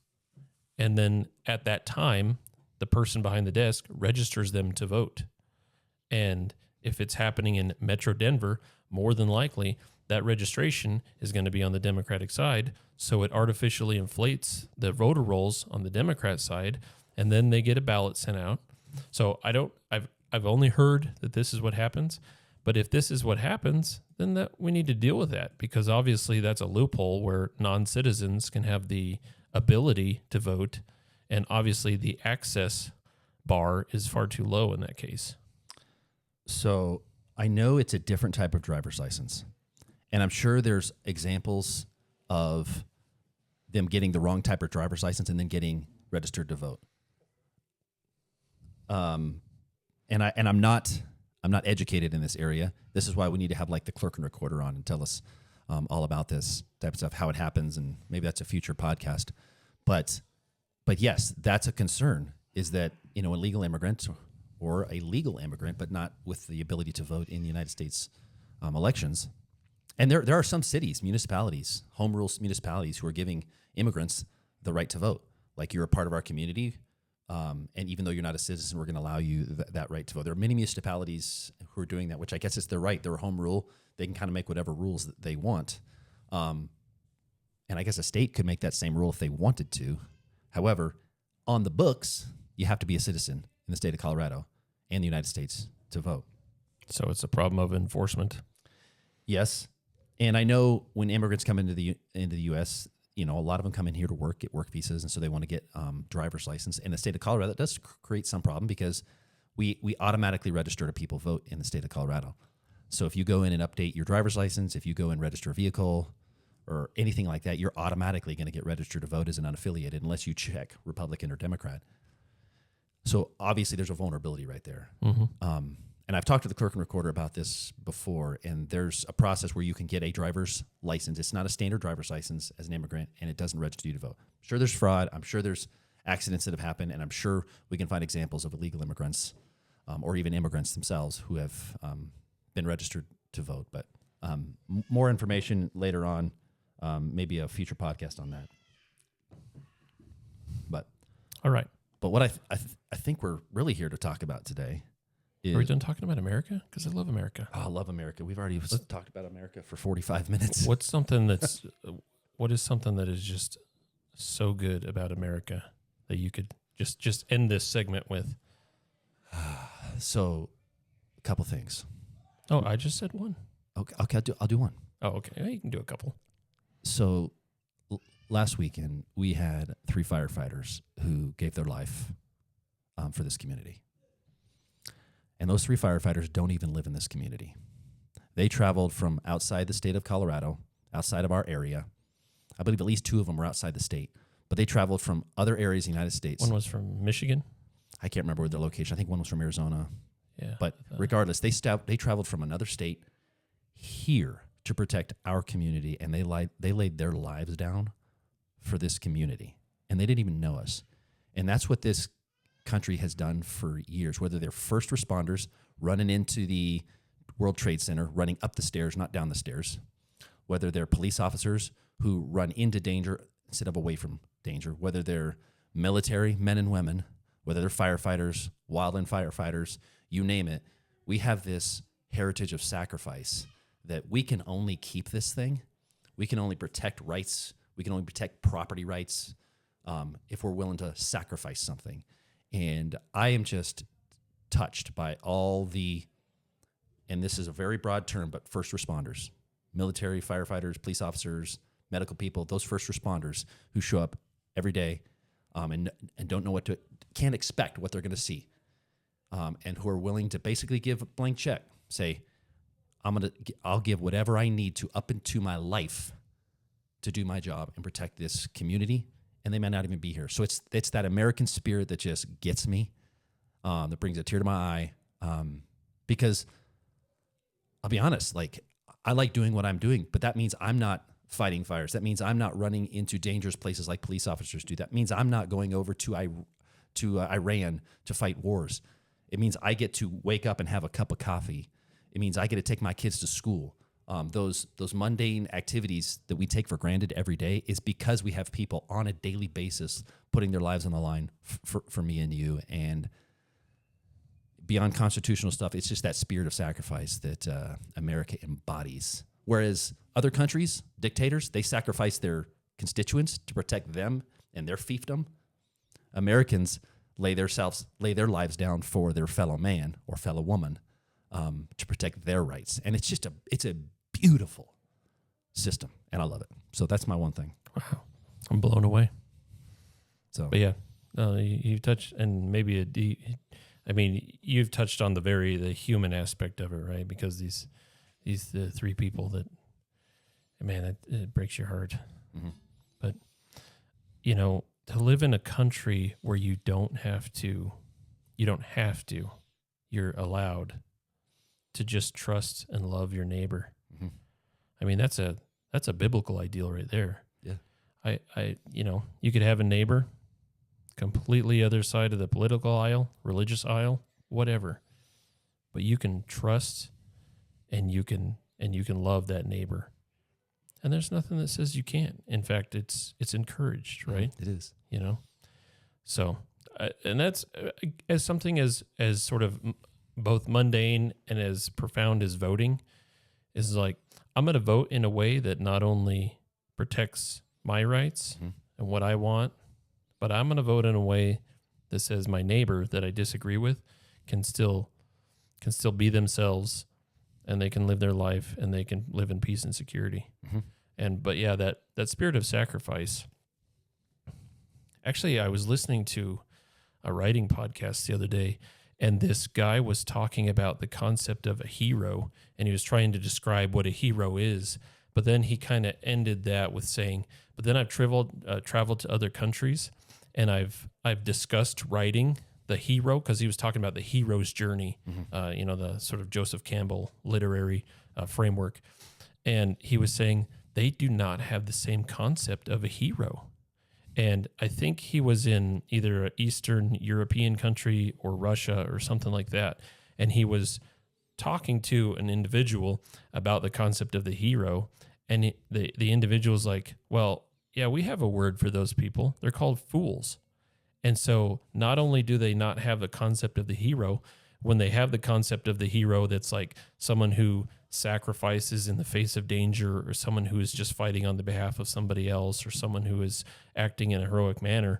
and then at that time, the person behind the desk registers them to vote. And if it's happening in Metro Denver, more than likely that registration is going to be on the Democratic side. So it artificially inflates the voter rolls on the Democrat side, and then they get a ballot sent out. So I've only heard that this is what happens. But if this is what happens, then we need to deal with that, because obviously that's a loophole where non-citizens can have the ability to vote. And obviously the access bar is far too low in that case. So I know it's a different type of driver's license, and I'm sure there's examples of them getting the wrong type of driver's license and then getting registered to vote. And I'm not educated in this area. This is why we need to have like the clerk and recorder on and tell us all about this type of stuff, how it happens, and maybe that's a future podcast. But yes, that's a concern, is that illegal immigrants or a legal immigrant, but not with the ability to vote in the United States elections. And there are some cities, municipalities, home rule municipalities who are giving immigrants the right to vote. Like, you're a part of our community, and even though you're not a citizen, we're going to allow you that right to vote. There are many municipalities who are doing that, which I guess is their right. They're a home rule. They can kind of make whatever rules that they want. And I guess a state could make that same rule if they wanted to. However, on the books, you have to be a citizen in the state of Colorado and the United States to vote. So it's a problem of enforcement. Yes. And I know when immigrants come into the U.S., a lot of them come in here to work, get work visas, and so they want to get driver's license. In the state of Colorado, that does create some problem, because we automatically register to people vote in the state of Colorado. So if you go in and update your driver's license, if you go and register a vehicle or anything like that, you're automatically going to get registered to vote as an unaffiliated unless you check Republican or Democrat. So obviously there's a vulnerability right there. Mm-hmm. And I've talked to the clerk and recorder about this before, and there's a process where you can get a driver's license. It's not a standard driver's license as an immigrant, and it doesn't register you to vote. I'm sure there's fraud. I'm sure there's accidents that have happened, and I'm sure we can find examples of illegal immigrants or even immigrants themselves who have been registered to vote. But more information later on, maybe a future podcast on that. But all right. But what I think we're really here to talk about today is... Are we done talking about America? Because I love America. Oh, I love America. We've already talked about America for 45 minutes. What is something that is just so good about America that you could just end this segment with? So, a couple things. Oh, I just said one. Okay, I'll do one. Oh, okay. Yeah, you can do a couple. So, last weekend, we had 3 firefighters who gave their life for this community. And those 3 firefighters don't even live in this community. They traveled from outside the state of Colorado, outside of our area. I believe at least 2 of them were outside the state. But they traveled from other areas of the United States. One was from Michigan. I can't remember their location. I think one was from Arizona. Yeah. But regardless, they traveled from another state here to protect our community, and they laid their lives down for this community. And they didn't even know us. And that's what this country has done for years, whether they're first responders running into the World Trade Center, running up the stairs, not down the stairs, whether they're police officers who run into danger instead of away from danger, whether they're military men and women, whether they're firefighters, wildland firefighters, you name it. We have this heritage of sacrifice that we can only keep this thing. We can only protect rights. We can only protect property rights if we're willing to sacrifice something. And I am just touched by all the, and this is a very broad term, but first responders, military, firefighters, police officers, medical people, those first responders who show up every day and don't know what to, can't expect what they're going to see, and who are willing to basically give a blank check, say, I'll give whatever I need to up into my life to do my job and protect this community, and they may not even be here. So it's that American spirit that just gets me, that brings a tear to my eye, because I'll be honest, like, I like doing what I'm doing, but that means I'm not fighting fires. That means I'm not running into dangerous places like police officers do. That means I'm not going over to Iran to fight wars. It means I get to wake up and have a cup of coffee. It means I get to take my kids to school. Those mundane activities that we take for granted every day is because we have people on a daily basis putting their lives on the line for me and you. And beyond constitutional stuff, it's just that spirit of sacrifice that America embodies. Whereas other countries, dictators, they sacrifice their constituents to protect them and their fiefdom. Americans lay their lives down for their fellow man or fellow woman, to protect their rights. And it's a beautiful system, and I love it. So that's my one thing. Wow. I'm blown away. So, but yeah, you touched, and maybe you've touched on the human aspect of it, right? Because these the three people that, man, it breaks your heart. Mm-hmm. But, to live in a country where you don't have to, you're allowed to just trust and love your neighbor. Mm-hmm. I mean, that's a biblical ideal right there. Yeah. You could have a neighbor completely other side of the political aisle, religious aisle, whatever, but you can trust and you can love that neighbor. And there's nothing that says you can't. In fact, it's encouraged, right? It is. So, and that's as something as sort of both mundane and as profound as voting is, like, I'm going to vote in a way that not only protects my rights and what I want, but I'm going to vote in a way that says my neighbor that I disagree with can still be themselves, and they can live their life, and they can live in peace and security. Mm-hmm. But yeah, that spirit of sacrifice. Actually, I was listening to a writing podcast the other day, and this guy was talking about the concept of a hero, and he was trying to describe what a hero is. But then he kind of ended that with saying, "But then I've traveled to other countries, and I've discussed writing the hero," because he was talking about the hero's journey, the sort of Joseph Campbell literary framework, and he was saying they do not have the same concept of a hero. And I think he was in either an Eastern European country or Russia or something like that. And he was talking to an individual about the concept of the hero. And the individual's like, well, yeah, we have a word for those people. They're called fools. And so not only do they not have the concept of the hero, when they have the concept of the hero that's like someone who sacrifices in the face of danger, or someone who is just fighting on the behalf of somebody else, or someone who is acting in a heroic manner,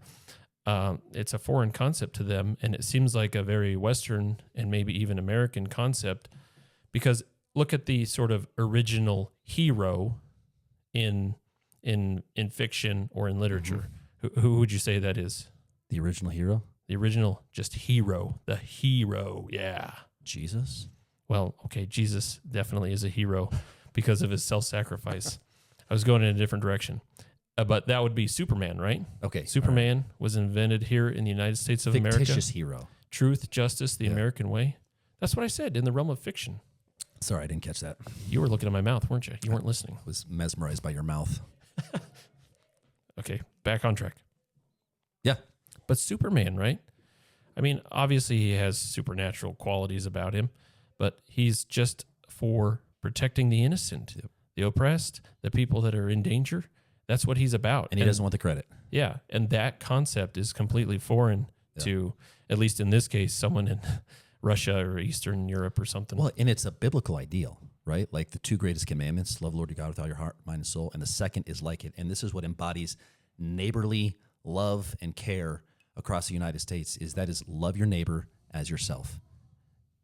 it's a foreign concept to them. And it seems like a very Western and maybe even American concept, because look at the sort of original hero in fiction or in literature. Mm-hmm. Who would you say that is? The original hero? The original just hero. The hero, yeah. Jesus? Well, okay, Jesus definitely is a hero because of his self-sacrifice. I was going in a different direction. But that would be Superman, right? Okay. Superman was invented here in the United States of America. Fictitious hero. Truth, justice, the American way. That's what I said, in the realm of fiction. Sorry, I didn't catch that. You were looking at my mouth, weren't you? You weren't listening. I was mesmerized by your mouth. Okay, back on track. Yeah. But Superman, right? I mean, obviously he has supernatural qualities about him, but he's just for protecting the innocent, the oppressed, the people that are in danger. That's what he's about. And he doesn't want the credit. Yeah, and that concept is completely foreign to, at least in this case, someone in Russia or Eastern Europe or something. Well, and it's a biblical ideal, right? Like the two greatest commandments, love the Lord your God with all your heart, mind, and soul. And the second is like it. And this is what embodies neighborly love and care across the United States is love your neighbor as yourself.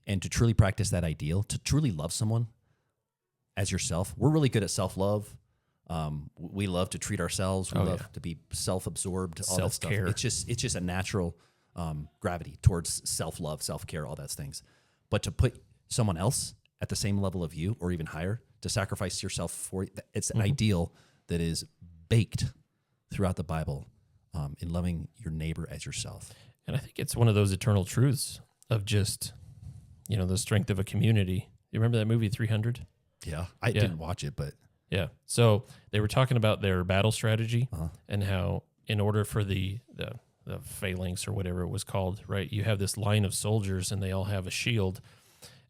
And to truly practice that ideal, to truly love someone as yourself, we're really good at self-love. We love to treat ourselves. We love to be self-absorbed. All that stuff. Self-care. It's just a natural gravity towards self-love, self-care, all those things. But to put someone else at the same level of you or even higher, to sacrifice yourself for, it's an ideal that is baked throughout the Bible in loving your neighbor as yourself. And I think it's one of those eternal truths of just, the strength of a community. You remember that movie 300? Yeah. I didn't watch it, but... Yeah. So they were talking about their battle strategy and how in order for the phalanx or whatever it was called, right, you have this line of soldiers and they all have a shield.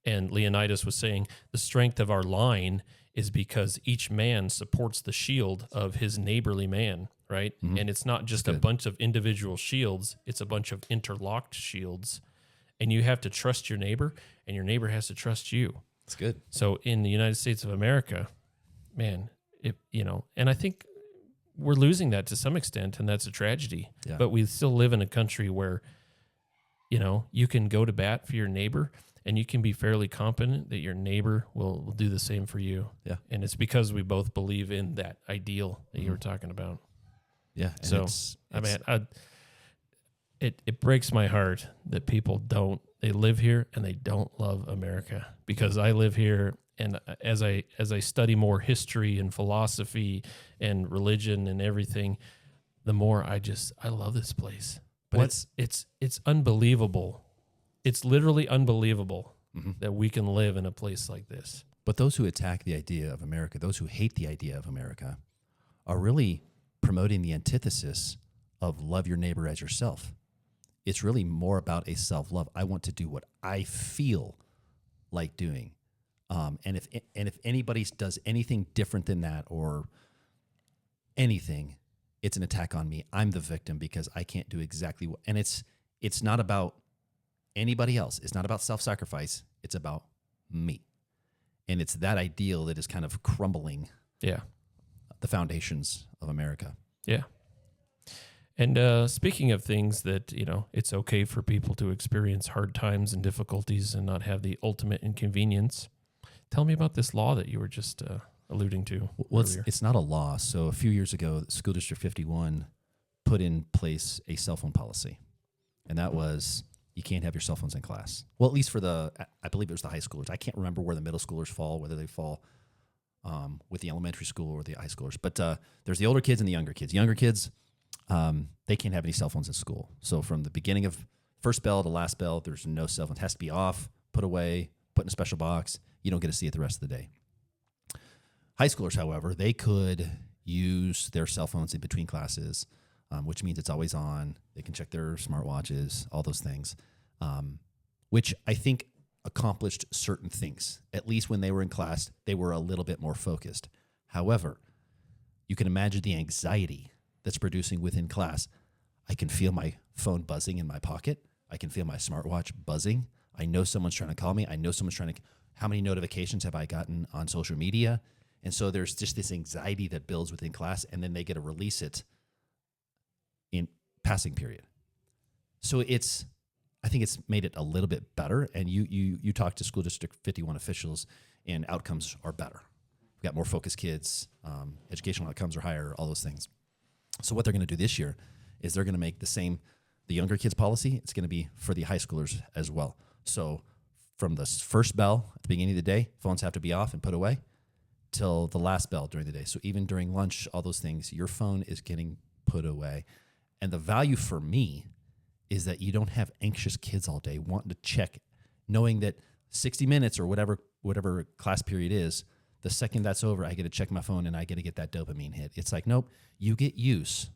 And Leonidas was saying the strength of our line is because each man supports the shield of his neighborly man, right? Mm-hmm. And it's not just a bunch of individual shields. It's a bunch of interlocked shields. And you have to trust your neighbor, and your neighbor has to trust you. That's good. So in the United States of America, man, and I think we're losing that to some extent, and that's a tragedy. Yeah. But we still live in a country where, you can go to bat for your neighbor, and you can be fairly confident that your neighbor will do the same for you. Yeah. And it's because we both believe in that ideal that you were talking about. Yeah. So, it breaks my heart that people they live here and they don't love America, because I live here. And as I study more history and philosophy and religion and everything, the more I love this place. But it's unbelievable. It's literally unbelievable that we can live in a place like this. But those who attack the idea of America, those who hate the idea of America, are really promoting the antithesis of love your neighbor as yourself. It's really more about a self-love. I want to do what I feel like doing. And if anybody does anything different than that or anything, it's an attack on me. I'm the victim because I can't do exactly what. And it's not about anybody else. It's not about self-sacrifice. It's about me. And it's that ideal that is kind of crumbling the foundations of America. Yeah. And speaking of things that, it's okay for people to experience hard times and difficulties and not have the ultimate inconvenience, tell me about this law that you were just alluding to. Well, it's not a law. So a few years ago, School District 51 put in place a cell phone policy. And that was, you can't have your cell phones in class. Well, at least for I believe it was the high schoolers. I can't remember where the middle schoolers fall, whether they fall with the elementary school or the high schoolers. But there's the older kids and the younger kids. Younger kids, they can't have any cell phones in school. So from the beginning of first bell to last bell, there's no cell phone. It has to be off, put away, put in a special box. You don't get to see it the rest of the day. High schoolers, however, they could use their cell phones in between classes, which means it's always on. They can check their smartwatches, all those things, which I think accomplished certain things. At least when they were in class, they were a little bit more focused. However, you can imagine the anxiety that's producing within class. I can feel my phone buzzing in my pocket. I can feel my smartwatch buzzing. I know someone's trying to call me. I know someone's trying to... How many notifications have I gotten on social media? And so there's just this anxiety that builds within class, and then they get to release it in passing period. So I think it's made it a little bit better. And you talk to School District 51 officials, and outcomes are better. We've got more focused kids, educational outcomes are higher, all those things. So what they're going to do this year is they're going to make the younger kids policy. It's going to be for the high schoolers as well. So from the first bell at the beginning of the day, phones have to be off and put away till the last bell during the day. So even during lunch, all those things, your phone is getting put away. And the value for me is that you don't have anxious kids all day wanting to check, knowing that 60 minutes or whatever class period is, the second that's over, I get to check my phone and I get to get that dopamine hit. It's like, nope, you get used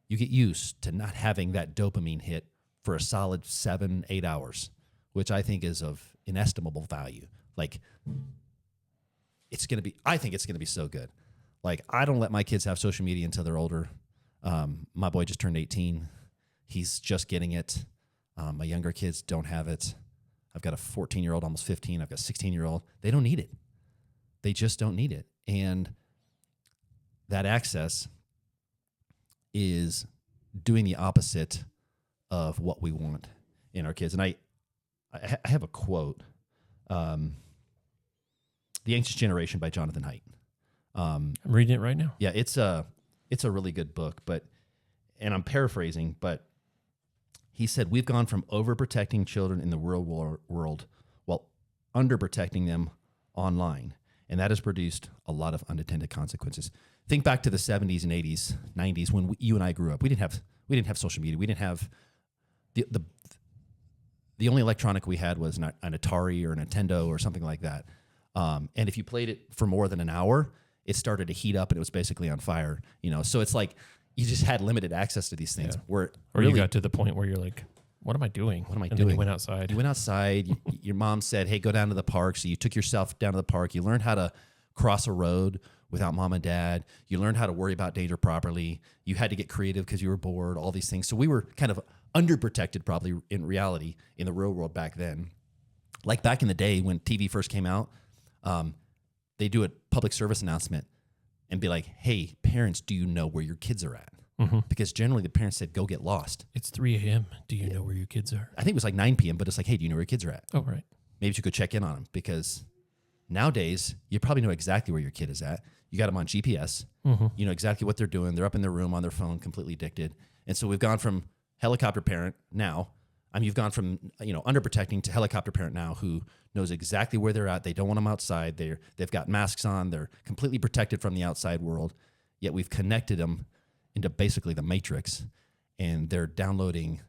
to not having that dopamine hit for a solid 7-8 hours, which I think is of inestimable value. Like, I think it's going to be so good. Like, I don't let my kids have social media until they're older. My boy just turned 18. He's just getting it. My younger kids don't have it. I've got a 14-year-old, almost 15. I've got a 16-year-old. They don't need it. They just don't need it. And that access is doing the opposite of what we want in our kids. And I have a quote, The Anxious Generation by Jonathan Haidt. I'm reading it right now. Yeah, it's a really good book, and I'm paraphrasing, but he said, we've gone from overprotecting children in the real world while underprotecting them online. And that has produced a lot of unintended consequences. Think back to the 70s and 80s, 90s, when you and I grew up. We didn't have social media. We didn't have the only electronic we had was an Atari or a Nintendo or something like that. And if you played it for more than an hour, it started to heat up and it was basically on fire. So it's like you just had limited access to these things. Or you got to the point where you're like, what am I doing? What am I and doing? Then you went outside. Your mom said, hey, go down to the park. So you took yourself down to the park. You learned how to cross a road without mom and dad. You learned how to worry about danger properly. You had to get creative because you were bored, all these things. So we were kind of underprotected probably in reality in the real world back then. Like back in the day when TV first came out, they do a public service announcement and be like, hey, parents, do you know where your kids are at? Mm-hmm. Because generally the parents said, go get lost. It's 3 a.m. Do you know where your kids are? I think it was like 9 p.m., but it's like, hey, do you know where your kids are at? Oh, right. Maybe you should go check in on them, because nowadays you probably know exactly where your kid is at. You got them on GPS. Mm-hmm. You know exactly what they're doing. They're up in their room on their phone, completely addicted. And so we've gone from helicopter parent now. You've gone from underprotecting to helicopter parent now, who knows exactly where they're at. They don't want them outside. They've got masks on. They're completely protected from the outside world. Yet we've connected them into basically the Matrix, and they're downloading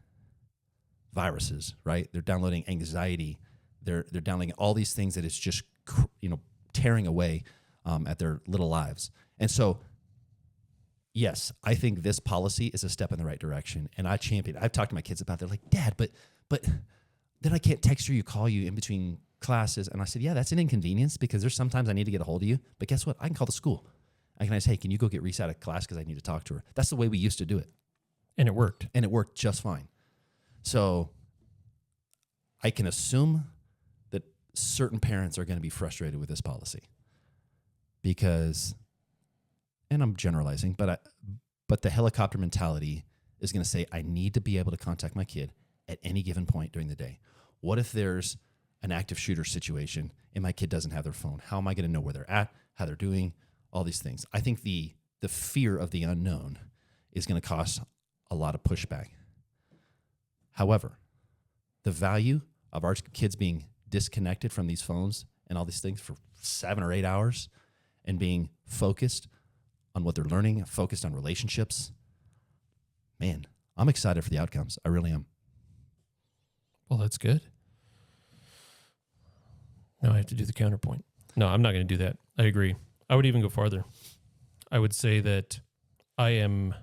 viruses, right? They're downloading anxiety. They're downloading all these things that is just tearing away at their little lives. And so, yes, I think this policy is a step in the right direction, and I champion. I've talked to my kids about it. They're like, Dad, but then I can't text you, call you in between classes. And I said, yeah, that's an inconvenience, because there's sometimes I need to get a hold of you. But guess what? I can call the school. I can say, hey, can you go get Reese out of class because I need to talk to her? That's the way we used to do it. And it worked. And it worked just fine. So I can assume that certain parents are going to be frustrated with this policy because, and I'm generalizing, but the helicopter mentality is going to say, I need to be able to contact my kid at any given point during the day. What if there's an active shooter situation and my kid doesn't have their phone? How am I going to know where they're at, how they're doing, all these things? I think the fear of the unknown is going to cause a lot of pushback. However, the value of our kids being disconnected from these phones and all these things for 7 or 8 hours and being focused on what they're learning, focused on relationships, man, I'm excited for the outcomes. I really am. Well, that's good. Now I have to do the counterpoint. No, I'm not going to do that. I agree. I would even go farther. I would say that I am,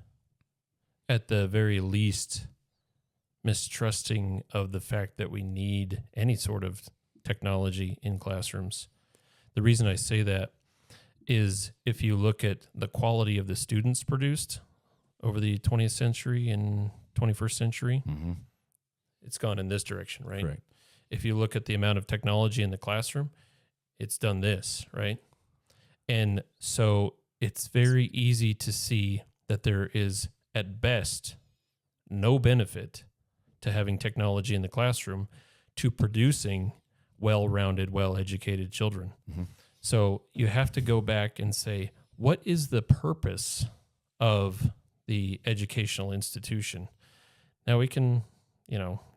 at the very least, mistrusting of the fact that we need any sort of technology in classrooms. The reason I say that is if you look at the quality of the students produced over the 20th century and 21st century, mm-hmm. It's gone in this direction, right? Correct. If you look at the amount of technology in the classroom, it's done this, right? And so it's very easy to see that there is, at best, no benefit to having technology in the classroom to producing well-rounded, well-educated children. Mm-hmm. So you have to go back and say, what is the purpose of the educational institution? Now we can,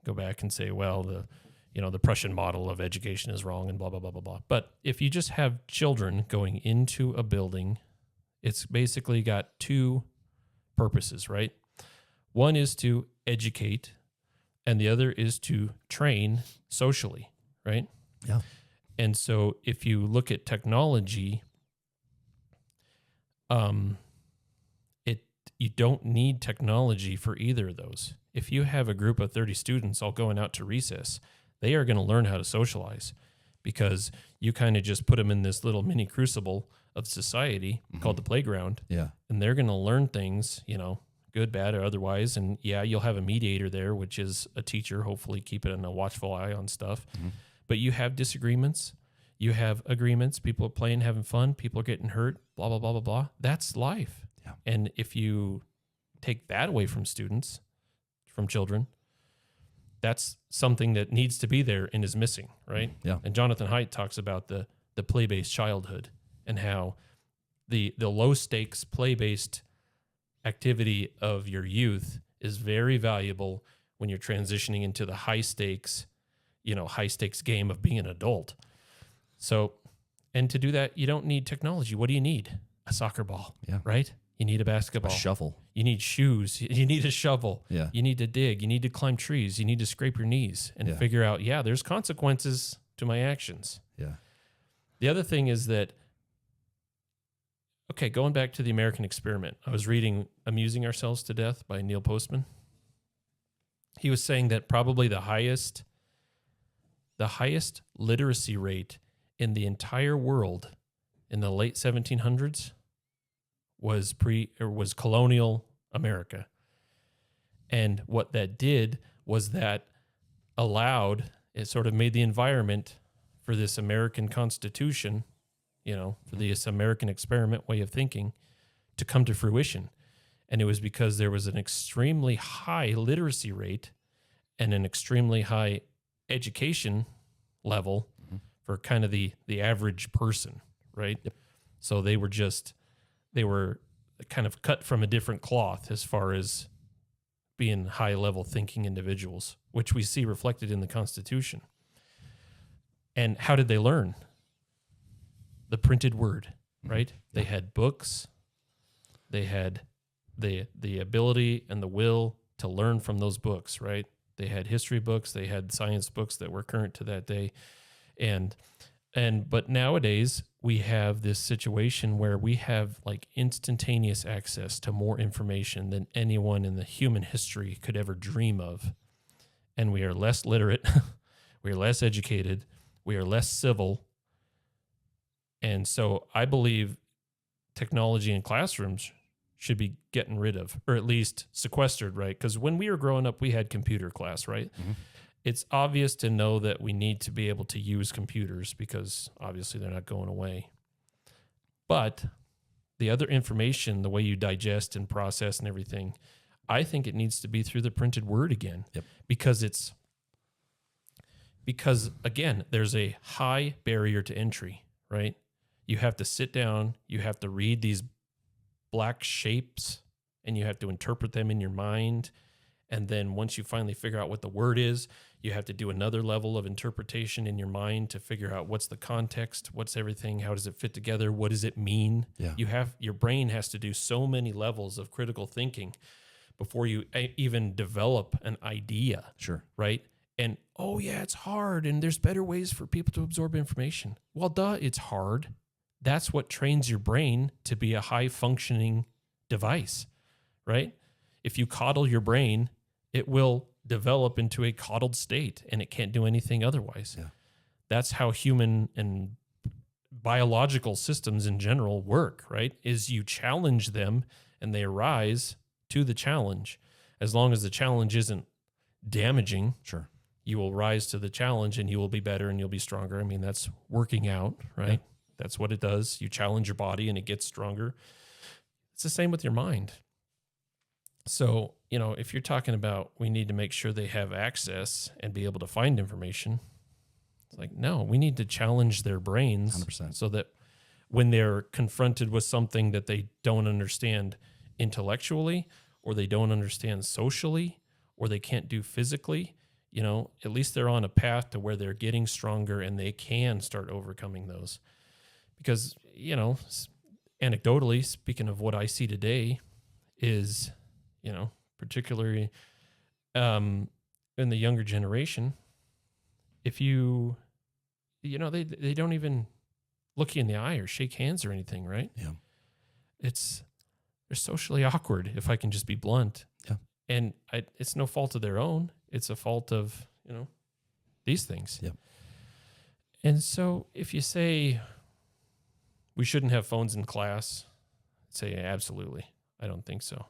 go back and say, well, the Prussian model of education is wrong and blah, blah, blah, blah, blah. But if you just have children going into a building, it's basically got two purposes, right? One is to educate, and the other is to train socially, right? Yeah. And so if you look at technology, you don't need technology for either of those. If you have a group of 30 students all going out to recess, they are going to learn how to socialize because you kind of just put them in this little mini crucible of society mm-hmm. called the playground. Yeah. And they're going to learn things, good, bad, or otherwise. And yeah, you'll have a mediator there, which is a teacher, hopefully keeping a watchful eye on stuff. Mm-hmm. But you have disagreements. You have agreements. People are playing, having fun. People are getting hurt, blah, blah, blah, blah, blah. That's life. Yeah. And if you take that away from students, from children, that's something that needs to be there and is missing, right? Yeah. And Jonathan Haidt talks about the play-based childhood and how the low-stakes play-based activity of your youth is very valuable when you're transitioning into the high-stakes game of being an adult. So, and to do that, you don't need technology. What do you need? A soccer ball, right? You need a basketball. A shovel. You need shoes. You need a shovel. Yeah. You need to dig. You need to climb trees. You need to scrape your knees and figure out, there's consequences to my actions. Yeah. The other thing is that, okay, going back to the American experiment, I was reading Amusing Ourselves to Death by Neil Postman. He was saying that probably the highest literacy rate in the entire world in the late 1700s was colonial America. And what that did was that it sort of made the environment for this American Constitution, for this American experiment way of thinking to come to fruition. And it was because there was an extremely high literacy rate and an extremely high education level for kind of the average person, right? Yep. So they were kind of cut from a different cloth as far as being high level thinking individuals, which we see reflected in the Constitution. And how did they learn? The printed word, right? They had books. They had the ability and the will to learn from those books, right? They had history books. They had science books that were current to that day. But nowadays we have this situation where we have like instantaneous access to more information than anyone in the human history could ever dream of. And we are less literate. We are less educated. We are less civil. And so I believe technology in classrooms should be getting rid of, or at least sequestered, right? Because when we were growing up, we had computer class, right? Mm-hmm. It's obvious to know that we need to be able to use computers because obviously they're not going away. But the other information, the way you digest and process and everything, I think it needs to be through the printed word again. Yep. Because again, there's a high barrier to entry, right? You have to sit down, you have to read these black shapes, and you have to interpret them in your mind. And then once you finally figure out what the word is, you have to do another level of interpretation in your mind to figure out what's the context, what's everything, how does it fit together, what does it mean? Yeah. Your brain has to do so many levels of critical thinking before you even develop an idea. Sure. Right? And, it's hard, and there's better ways for people to absorb information. Well, duh, it's hard. That's what trains your brain to be a high-functioning device, right? If you coddle your brain, it will develop into a coddled state, and it can't do anything otherwise. Yeah. That's how human and biological systems in general work, right? Is you challenge them, and they rise to the challenge. As long as the challenge isn't damaging, sure, you will rise to the challenge, and you will be better, and you'll be stronger. I mean, that's working out, right? Yeah. That's what it does. You challenge your body, and it gets stronger. It's the same with your mind. So, if you're talking about we need to make sure they have access and be able to find information, it's like, no, we need to challenge their brains 100%. So that when they're confronted with something that they don't understand intellectually, or they don't understand socially, or they can't do physically, at least they're on a path to where they're getting stronger and they can start overcoming those. Because, anecdotally, speaking of what I see today is, particularly in the younger generation, if they don't even look you in the eye or shake hands or anything, right? Yeah. They're socially awkward, if I can just be blunt. Yeah. And it's no fault of their own. It's a fault of, these things. Yeah. And so if you say we shouldn't have phones in class, I'd say absolutely. I don't think so.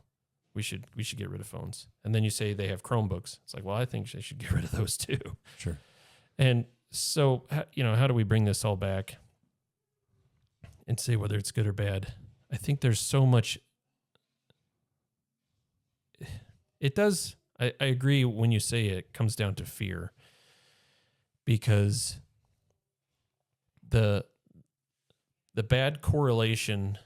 We should get rid of phones. And then you say they have Chromebooks. It's like, well, I think they should get rid of those too. Sure. And so, how do we bring this all back and say whether it's good or bad? I think there's so much. It does. I agree when you say it comes down to fear, because the bad correlation,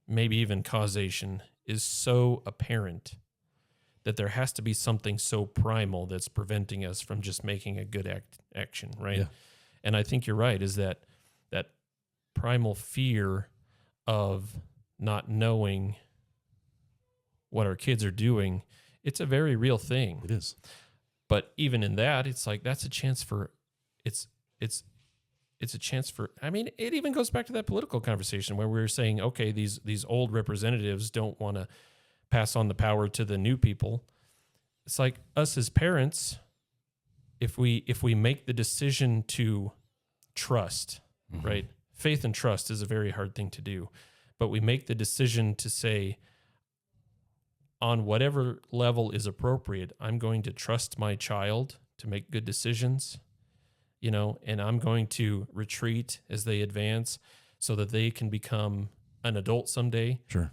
maybe even causation, is so apparent that there has to be something so primal that's preventing us from just making a good action, right? Yeah. And I think you're right, is that primal fear of not knowing what our kids are doing. It's a very real thing. It is. But even in that, it's like that's a chance for it's a chance for, I mean, it even goes back to that political conversation where we were saying, okay, these old representatives don't want to pass on the power to the new people. It's like us as parents, if we make the decision to trust, right? Faith and trust is a very hard thing to do, but we make the decision to say, on whatever level is appropriate, I'm going to trust my child to make good decisions, and I'm going to retreat as they advance so that they can become an adult someday. Sure.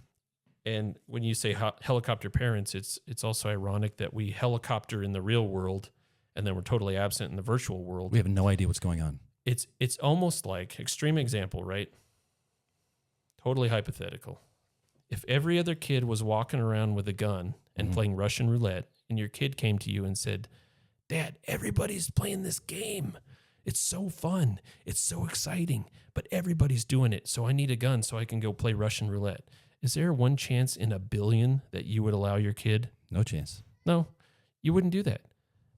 And when you say helicopter parents, it's also ironic that we helicopter in the real world and then we're totally absent in the virtual world. We have no idea what's going on. It's almost like, extreme example, right? Totally hypothetical. If every other kid was walking around with a gun and playing Russian roulette, and your kid came to you and said, Dad, everybody's playing this game. It's so fun. It's so exciting, but everybody's doing it. So I need a gun so I can go play Russian roulette. Is there one chance in a billion that you would allow your kid? No chance. No, you wouldn't do that.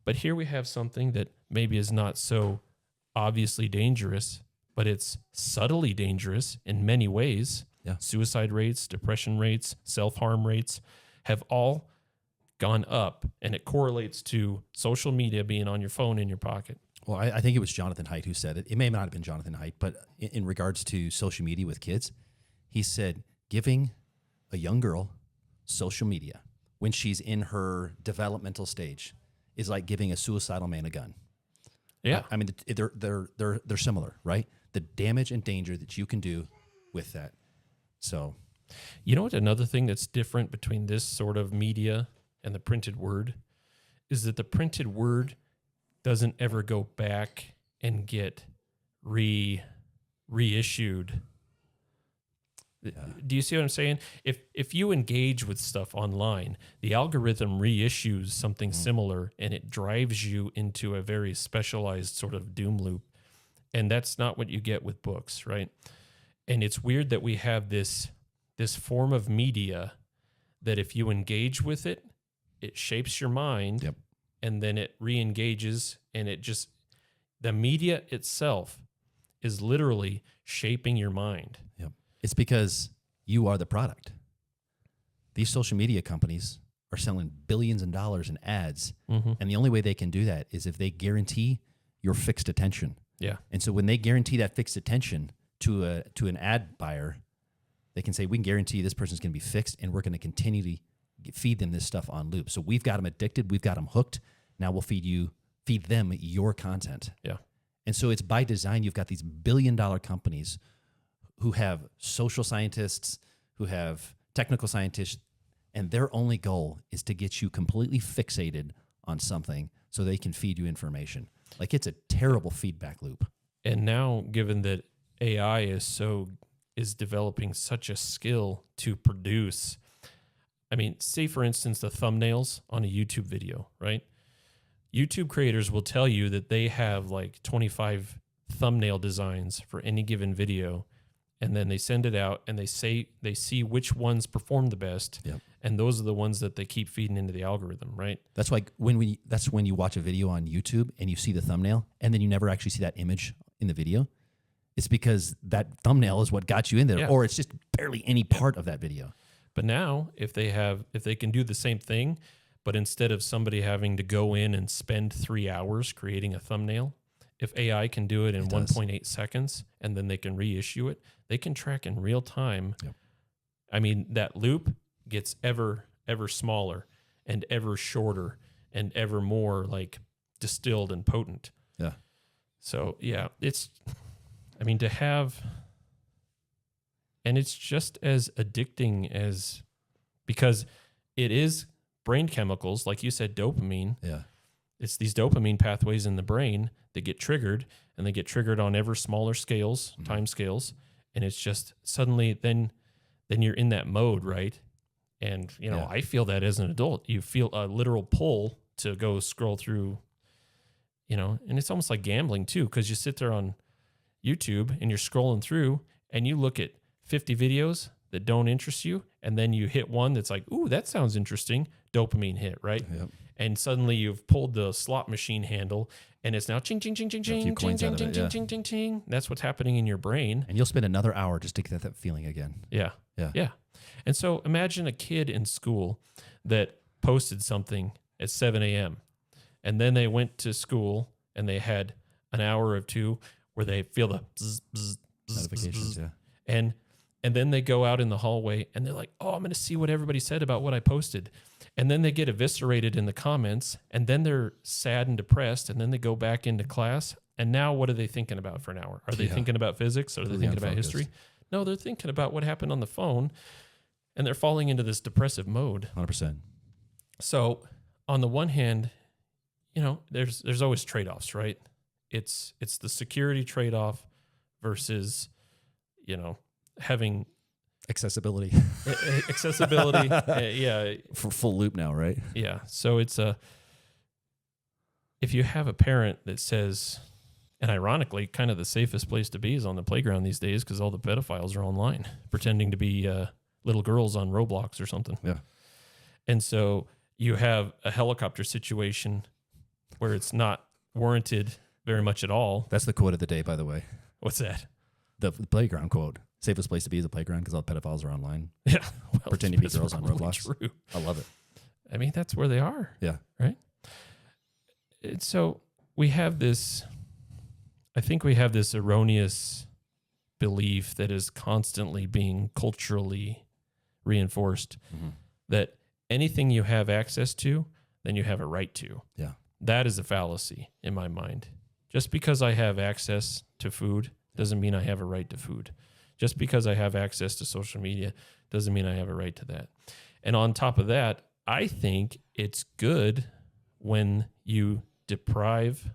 But here we have something that maybe is not so obviously dangerous, but it's subtly dangerous in many ways. Yeah. Suicide rates, depression rates, self-harm rates have all gone up, and it correlates to social media being on your phone in your pocket. Well, I think it was Jonathan Haidt who said it. It may not have been Jonathan Haidt, but in regards to social media with kids, he said giving a young girl social media when she's in her developmental stage is like giving a suicidal man a gun. Yeah. I mean, they're similar, right? The damage and danger that you can do with that. So, you know what? Another thing that's different between this sort of media and the printed word is that the printed word doesn't ever go back and get reissued. Yeah. Do you see what I'm saying? If you engage with stuff online, the algorithm reissues something similar, and it drives you into a very specialized sort of doom loop. And that's not what you get with books, right? And it's weird that we have this form of media that if you engage with it, it shapes your mind. Yep. And then it re-engages, and the media itself is literally shaping your mind. Yep. It's because you are the product. These social media companies are selling billions of dollars in ads, and the only way they can do that is if they guarantee your fixed attention. Yeah. And so when they guarantee that fixed attention to an ad buyer, they can say, we can guarantee this person's going to be fixed, and we're going to continually feed them this stuff on loop. So we've got them addicted. We've got them hooked. Now we'll feed them your content. Yeah. And so it's by design. You've got these billion-dollar companies who have social scientists, who have technical scientists, and their only goal is to get you completely fixated on something so they can feed you information. Like, it's a terrible feedback loop. And now, given that AI is developing such a skill to produce, I mean, say for instance, the thumbnails on a YouTube video, right? YouTube creators will tell you that they have like 25 thumbnail designs for any given video, and then they send it out and they see which ones perform the best. Yep. And those are the ones that they keep feeding into the algorithm, right? That's like that's when you watch a video on YouTube and you see the thumbnail and then you never actually see that image in the video. It's because that thumbnail is what got you in there, Yeah. or it's just barely any part of that video. But now, if they can do the same thing, but instead of somebody having to go in and spend 3 hours creating a thumbnail, if AI can do it in 1.8 seconds and then they can reissue it, they can track in real time. Yep. I mean, that loop gets ever smaller and ever shorter and ever more like distilled and potent. Yeah. So yeah, to have, and it's just as addicting as, because it is brain chemicals, like you said, dopamine. Yeah. It's these dopamine pathways in the brain that get triggered, and they get triggered on ever smaller scales, time scales. And it's just suddenly then you're in that mode, right? And, I feel that as an adult. You feel a literal pull to go scroll through, and it's almost like gambling too, because you sit there on YouTube and you're scrolling through and you look at 50 videos that don't interest you, and then you hit one that's like, ooh, that sounds interesting. Dopamine hit, right? Yep. And suddenly you've pulled the slot machine handle, and it's now ching, ching, ching, ching, ching, ching, ching, ching, ching, ching, ching, ching. That's what's happening in your brain. And you'll spend another hour just to get that feeling again. Yeah. Yeah. Yeah. And so imagine a kid in school that posted something at 7 a.m. and then they went to school and they had an hour or two where they feel the bzz, bzz, bzz, Notifications, bzz, yeah. And then they go out in the hallway and they're like, oh, I'm going to see what everybody said about what I posted. And then they get eviscerated in the comments, and then they're sad and depressed, and then they go back into class. And now what are they thinking about for an hour? Are they thinking about physics? Or are they thinking about history? No, they're thinking about what happened on the phone, and they're falling into this depressive mode. 100%. So on the one hand, there's always trade-offs, right? It's the security trade-off versus, having Accessibility. accessibility. Yeah. For full loop now, right? Yeah. So if you have a parent that says, and ironically, kind of the safest place to be is on the playground these days, because all the pedophiles are online pretending to be little girls on Roblox or something. Yeah. And so you have a helicopter situation where it's not warranted very much at all. That's the quote of the day, by the way. What's that? The playground quote. Safest place to be is a playground because all the pedophiles are online. Yeah. Well, Pretending to be girls on probably Roblox. True. I love it. I mean, that's where they are. Yeah. Right? And so we have this, I think we have this erroneous belief that is constantly being culturally reinforced that anything you have access to, then you have a right to. Yeah. That is a fallacy in my mind. Just because I have access to food doesn't mean I have a right to food. Just because I have access to social media doesn't mean I have a right to that. And on top of that, I think it's good when you deprive,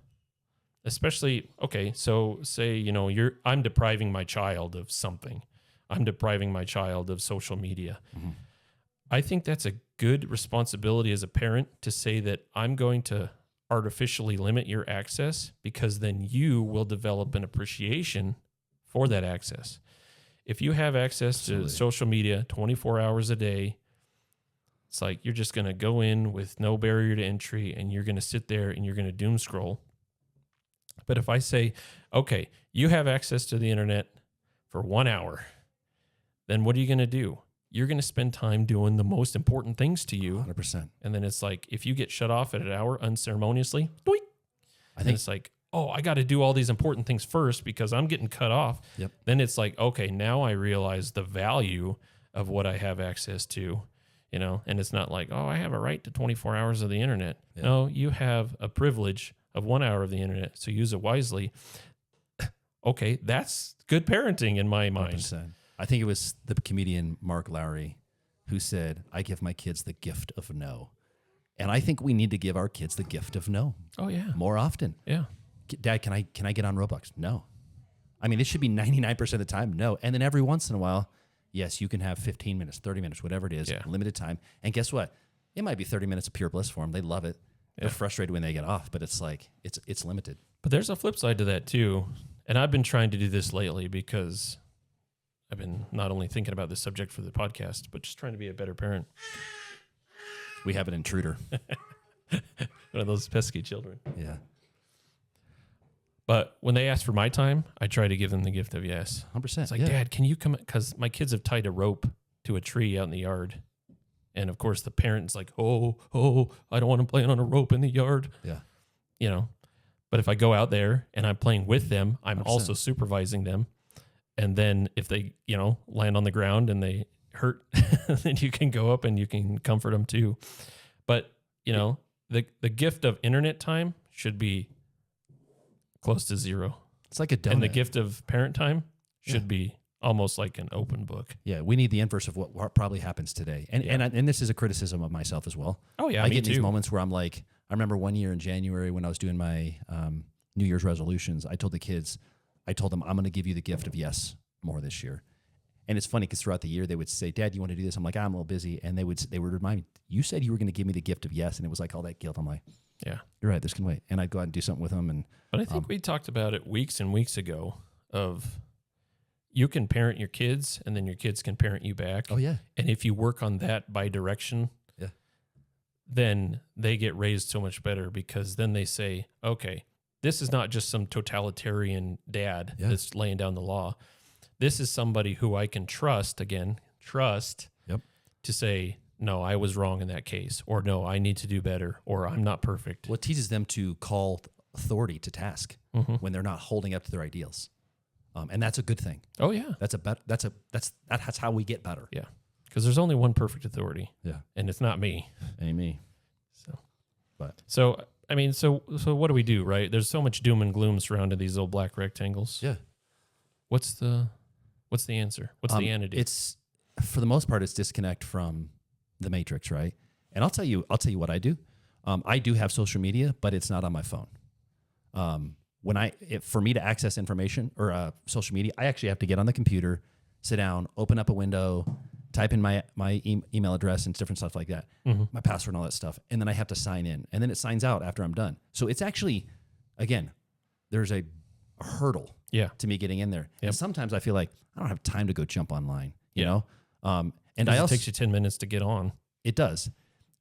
especially, okay, so say, I'm depriving my child of something. I'm depriving my child of social media. I think that's a good responsibility as a parent to say that I'm going to artificially limit your access, because then you will develop an appreciation for that access. If you have access to social media 24 hours a day, it's like you're just going to go in with no barrier to entry, and you're going to sit there and you're going to doom scroll. But if I say, okay, you have access to the internet for 1 hour, then what are you going to do? You're going to spend time doing the most important things to you. 100%. And then it's like, if you get shut off at an hour unceremoniously, I think it's like, oh, I got to do all these important things first because I'm getting cut off. Yep. Then it's like, okay, now I realize the value of what I have access to, and it's not like, oh, I have a right to 24 hours of the internet. Yeah. No, you have a privilege of 1 hour of the internet. So use it wisely. Okay. That's good parenting in my mind. 100%. I think it was the comedian Mark Lowry who said, I give my kids the gift of no. And I think we need to give our kids the gift of no. Oh, yeah. More often. Yeah. Dad, can I get on Roblox? No. I mean, it should be 99% of the time, no. And then every once in a while, yes, you can have 15 minutes, 30 minutes, whatever it is, limited time. And guess what? It might be 30 minutes of pure bliss for them. They love it. They're frustrated when they get off, but it's like, it's limited. But there's a flip side to that too. And I've been trying to do this lately because I've been not only thinking about this subject for the podcast, but just trying to be a better parent. We have an intruder. One of those pesky children. Yeah. But when they ask for my time, I try to give them the gift of yes. 100%. It's like, Dad, can you come? Because my kids have tied a rope to a tree out in the yard. And of course, the parent's like, oh, I don't want to play on a rope in the yard. Yeah. But if I go out there and I'm playing with them, I'm 100%. Also supervising them. And then if they, land on the ground and they hurt, then you can go up and you can comfort them too. But, the gift of internet time should be close to zero. It's like a donut. And the gift of parent time should be almost like an open book. Yeah, we need the inverse of what probably happens today. And this is a criticism of myself as well. Oh, yeah, I me get too. these moments where I'm like, I remember one year in January when I was doing my New Year's resolutions, I told them, I'm going to give you the gift of yes more this year. And it's funny because throughout the year they would say, Dad, you want to do this? I'm like, I'm a little busy. And they would remind me, you said you were going to give me the gift of yes. And it was like all that guilt. I'm like, yeah, you're right. This can wait. And I'd go out and do something with them. But I think we talked about it weeks and weeks ago of you can parent your kids and then your kids can parent you back. Oh, yeah. And if you work on that bi-direction, then they get raised so much better because then they say, okay, this is not just some totalitarian dad that's laying down the law. This is somebody who I can trust to say, no, I was wrong in that case, or no, I need to do better, or I'm not perfect. Well, it teaches them to call authority to task when they're not holding up to their ideals. And that's a good thing. Oh yeah. That's how we get better. Yeah. Because there's only one perfect authority. Yeah. And it's not me. Ain't me. So what do we do, right? There's so much doom and gloom surrounding these little black rectangles. Yeah. What's the answer? What's the antidote? It's, for the most part, it's disconnect from the matrix, right? And I'll tell you what I do. I do have social media, but it's not on my phone. For me to access information or social media, I actually have to get on the computer, sit down, open up a window, type in my email address and different stuff like that, my password and all that stuff, and then I have to sign in, and then it signs out after I'm done. So it's actually, again, there's a hurdle to me getting in there. Yep. And sometimes I feel like I don't have time to go jump online, you know? And it takes you 10 minutes to get on. It does.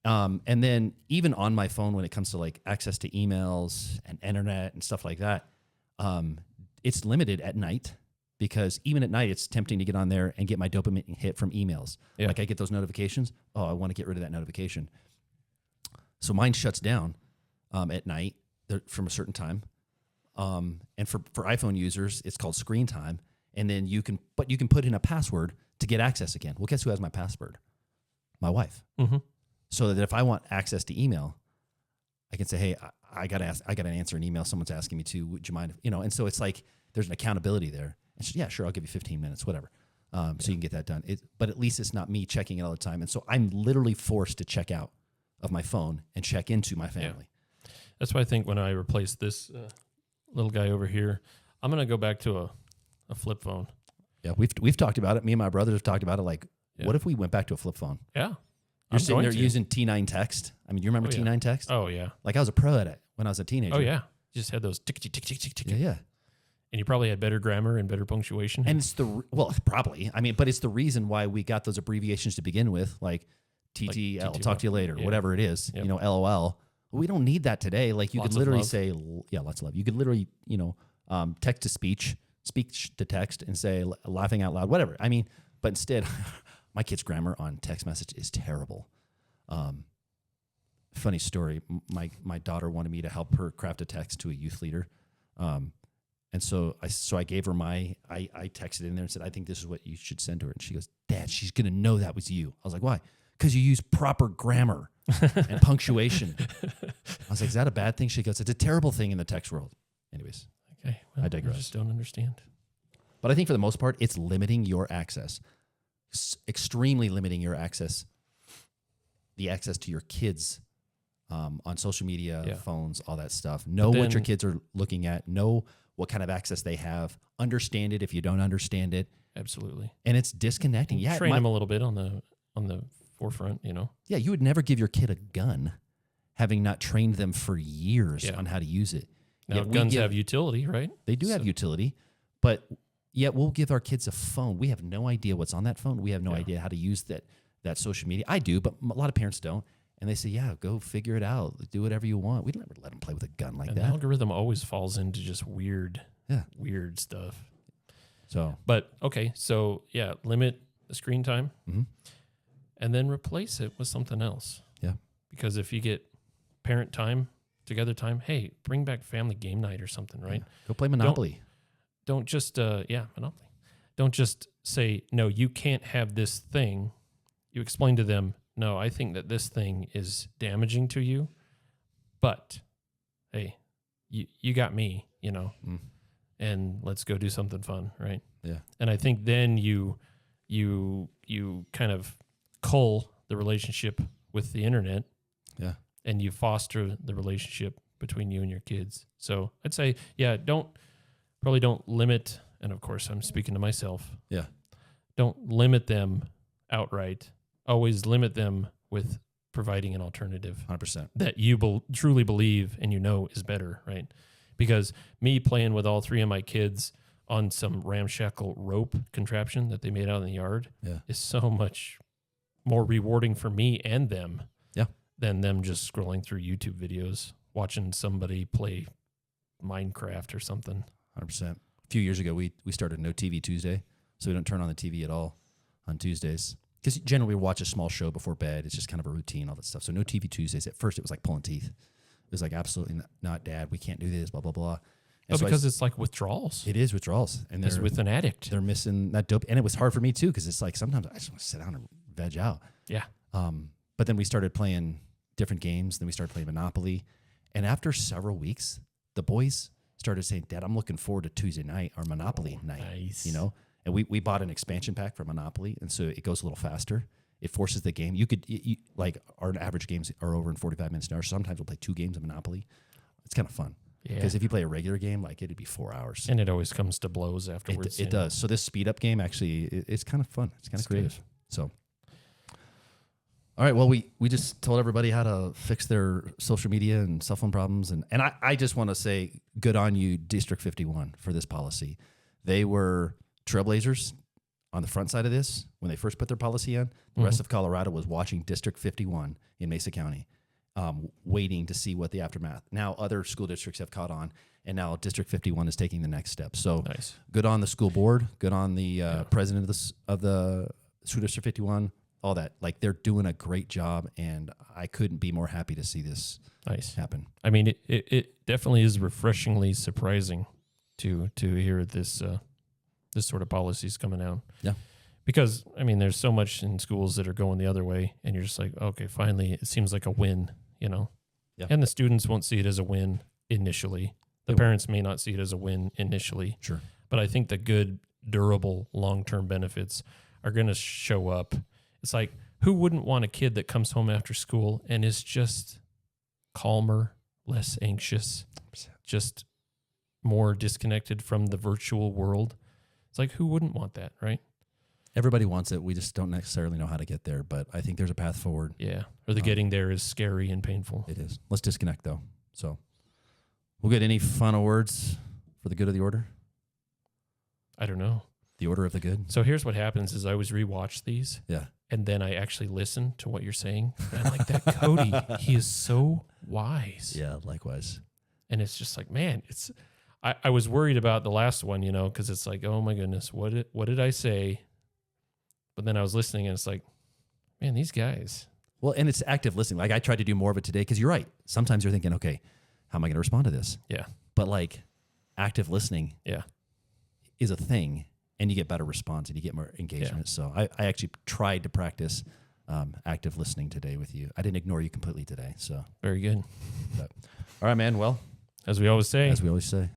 And then even on my phone, when it comes to like access to emails and internet and stuff like that, it's limited at night because even at night, it's tempting to get on there and get my dopamine hit from emails. Yeah. Like I get those notifications. Oh, I want to get rid of that notification. So mine shuts down at night from a certain time. And for iPhone users, it's called screen time. And then you can put in a password to get access again. Well, guess who has my password? My wife. Mm-hmm. So that if I want access to email, I can say, hey, I got to answer an email. Someone's asking me to, would you mind? And so it's like, there's an accountability there. And so, yeah, sure. I'll give you 15 minutes, whatever. So you can get that done. But at least it's not me checking it all the time. And so I'm literally forced to check out of my phone and check into my family. Yeah. That's why I think when I replace this little guy over here, I'm going to go back to a flip phone. Yeah. We've talked about it. Me and my brothers have talked about it. Like, what if we went back to a flip phone? Yeah. You're sitting there using T9 text. I mean, you remember T9 text? Oh, yeah. Like I was a pro at it when I was a teenager. Oh, yeah. You just had those tick, tick, tick, tick, tick. Yeah. And you probably had better grammar and better punctuation. And it's probably. I mean, but it's the reason why we got those abbreviations to begin with, like TTL, I'll talk to you later, whatever it is, LOL. Well, we don't need that today. Like you could literally say, lots of love. You could literally, text to speech to text and say laughing out loud, whatever. I mean, but instead, my kid's grammar on text message is terrible. Funny story. My daughter wanted me to help her craft a text to a youth leader. And so I gave her I texted in there and said, I think this is what you should send to her. And she goes, Dad, she's going to know that was you. I was like, why? Because you use proper grammar and punctuation. I was like, is that a bad thing? She goes, it's a terrible thing in the text world. Anyways. Okay. Well, I digress. I just don't understand. But I think for the most part, it's limiting your access. Extremely limiting your access. The access to your kids on social media, phones, all that stuff. Know what your kids are looking at. Know what kind of access they have. Understand it if you don't understand it. Absolutely. And it's disconnecting. Yeah, train them a little bit on the forefront, Yeah, you would never give your kid a gun, having not trained them for years on how to use it. Now, guns have utility, right? They do have utility, but yet we'll give our kids a phone. We have no idea what's on that phone. We have no idea how to use that social media. I do, but a lot of parents don't. And they say, yeah, go figure it out. Do whatever you want. We don't ever let them play with a gun like that. The algorithm always falls into just weird stuff. But okay, so limit the screen time and then replace it with something else. Yeah. Because if you get parent time, together time, hey, bring back family game night or something, right? Yeah. Go play Monopoly. Don't just, Monopoly. Don't just say, no, you can't have this thing. You explain to them, no, I think that this thing is damaging to you, but hey, you got me, and let's go do something fun, right? Yeah. And I think then you kind of cull the relationship with the internet. Yeah. And you foster the relationship between you and your kids. So I'd say, yeah, probably don't limit. And of course, I'm speaking to myself. Yeah. Don't limit them outright. Always limit them with providing an alternative 100%. that you truly believe and is better, right? Because me playing with all three of my kids on some ramshackle rope contraption that they made out in the yard is so much more rewarding for me and them than them just scrolling through YouTube videos, watching somebody play Minecraft or something. 100%. A few years ago, we started No TV Tuesday, so we don't turn on the TV at all on Tuesdays. Because generally we watch a small show before bed. It's just kind of a routine, all that stuff. So No TV Tuesdays. At first, it was like pulling teeth. It was like, absolutely not, Dad. We can't do this, blah, blah, blah. And so because it's like withdrawals. It is withdrawals. And as with an addict. They're missing that dope. And it was hard for me, too, because it's like sometimes I just want to sit down and veg out. Yeah. But then we started playing different games. Then we started playing Monopoly. And after several weeks, the boys started saying, Dad, I'm looking forward to Tuesday night, our Monopoly night. Nice. You know? And we bought an expansion pack for Monopoly, and so it goes a little faster. It forces the game. Like our average games are over in 45 minutes an hour. Sometimes we'll play 2 games of Monopoly. It's kind of fun. Because if you play a regular game, like it'd be 4 hours. And it always comes to blows afterwards. It does. So this speed up game actually, it's kind of fun. It's kind of creative. Good. So, all right. Well, we just told everybody how to fix their social media and cell phone problems. And I just want to say good on you, District 51, for this policy. They were trailblazers on the front side of this when they first put their policy in. The rest of Colorado was watching District 51 in Mesa County, waiting to see what the aftermath. Now other school districts have caught on, and now District 51 is taking the next step. So good on the school board, good on the president of the School District 51, all that. Like they're doing a great job, and I couldn't be more happy to see this happen. I mean, it definitely is refreshingly surprising to hear this sort of policies coming out. Yeah. Because, I mean, there's so much in schools that are going the other way, and you're just like, okay, finally, it seems like a win, Yeah. And the students won't see it as a win initially. The parents may not see it as a win initially. Sure. But I think the good, durable, long-term benefits are going to show up. It's like, who wouldn't want a kid that comes home after school and is just calmer, less anxious, just more disconnected from the virtual world? It's like, who wouldn't want that, right? Everybody wants it. We just don't necessarily know how to get there, but I think there's a path forward. Yeah. Or the getting there is scary and painful. It is. Let's disconnect, though. So we'll get any final words for the good of the order? I don't know. The order of the good? So here's what happens is I always rewatch these. Yeah. And then I actually listen to what you're saying. And I'm like, that Cody, he is so wise. Yeah, likewise. And it's just like, man, I was worried about the last one, because it's like, oh my goodness, what did I say? But then I was listening, and it's like, man, these guys. Well, and it's active listening. Like I tried to do more of it today because you're right. Sometimes you're thinking, okay, how am I going to respond to this? Yeah. But like active listening is a thing, and you get better response and you get more engagement. Yeah. So I actually tried to practice active listening today with you. I didn't ignore you completely today. So very good. But, all right, man. Well, as we always say.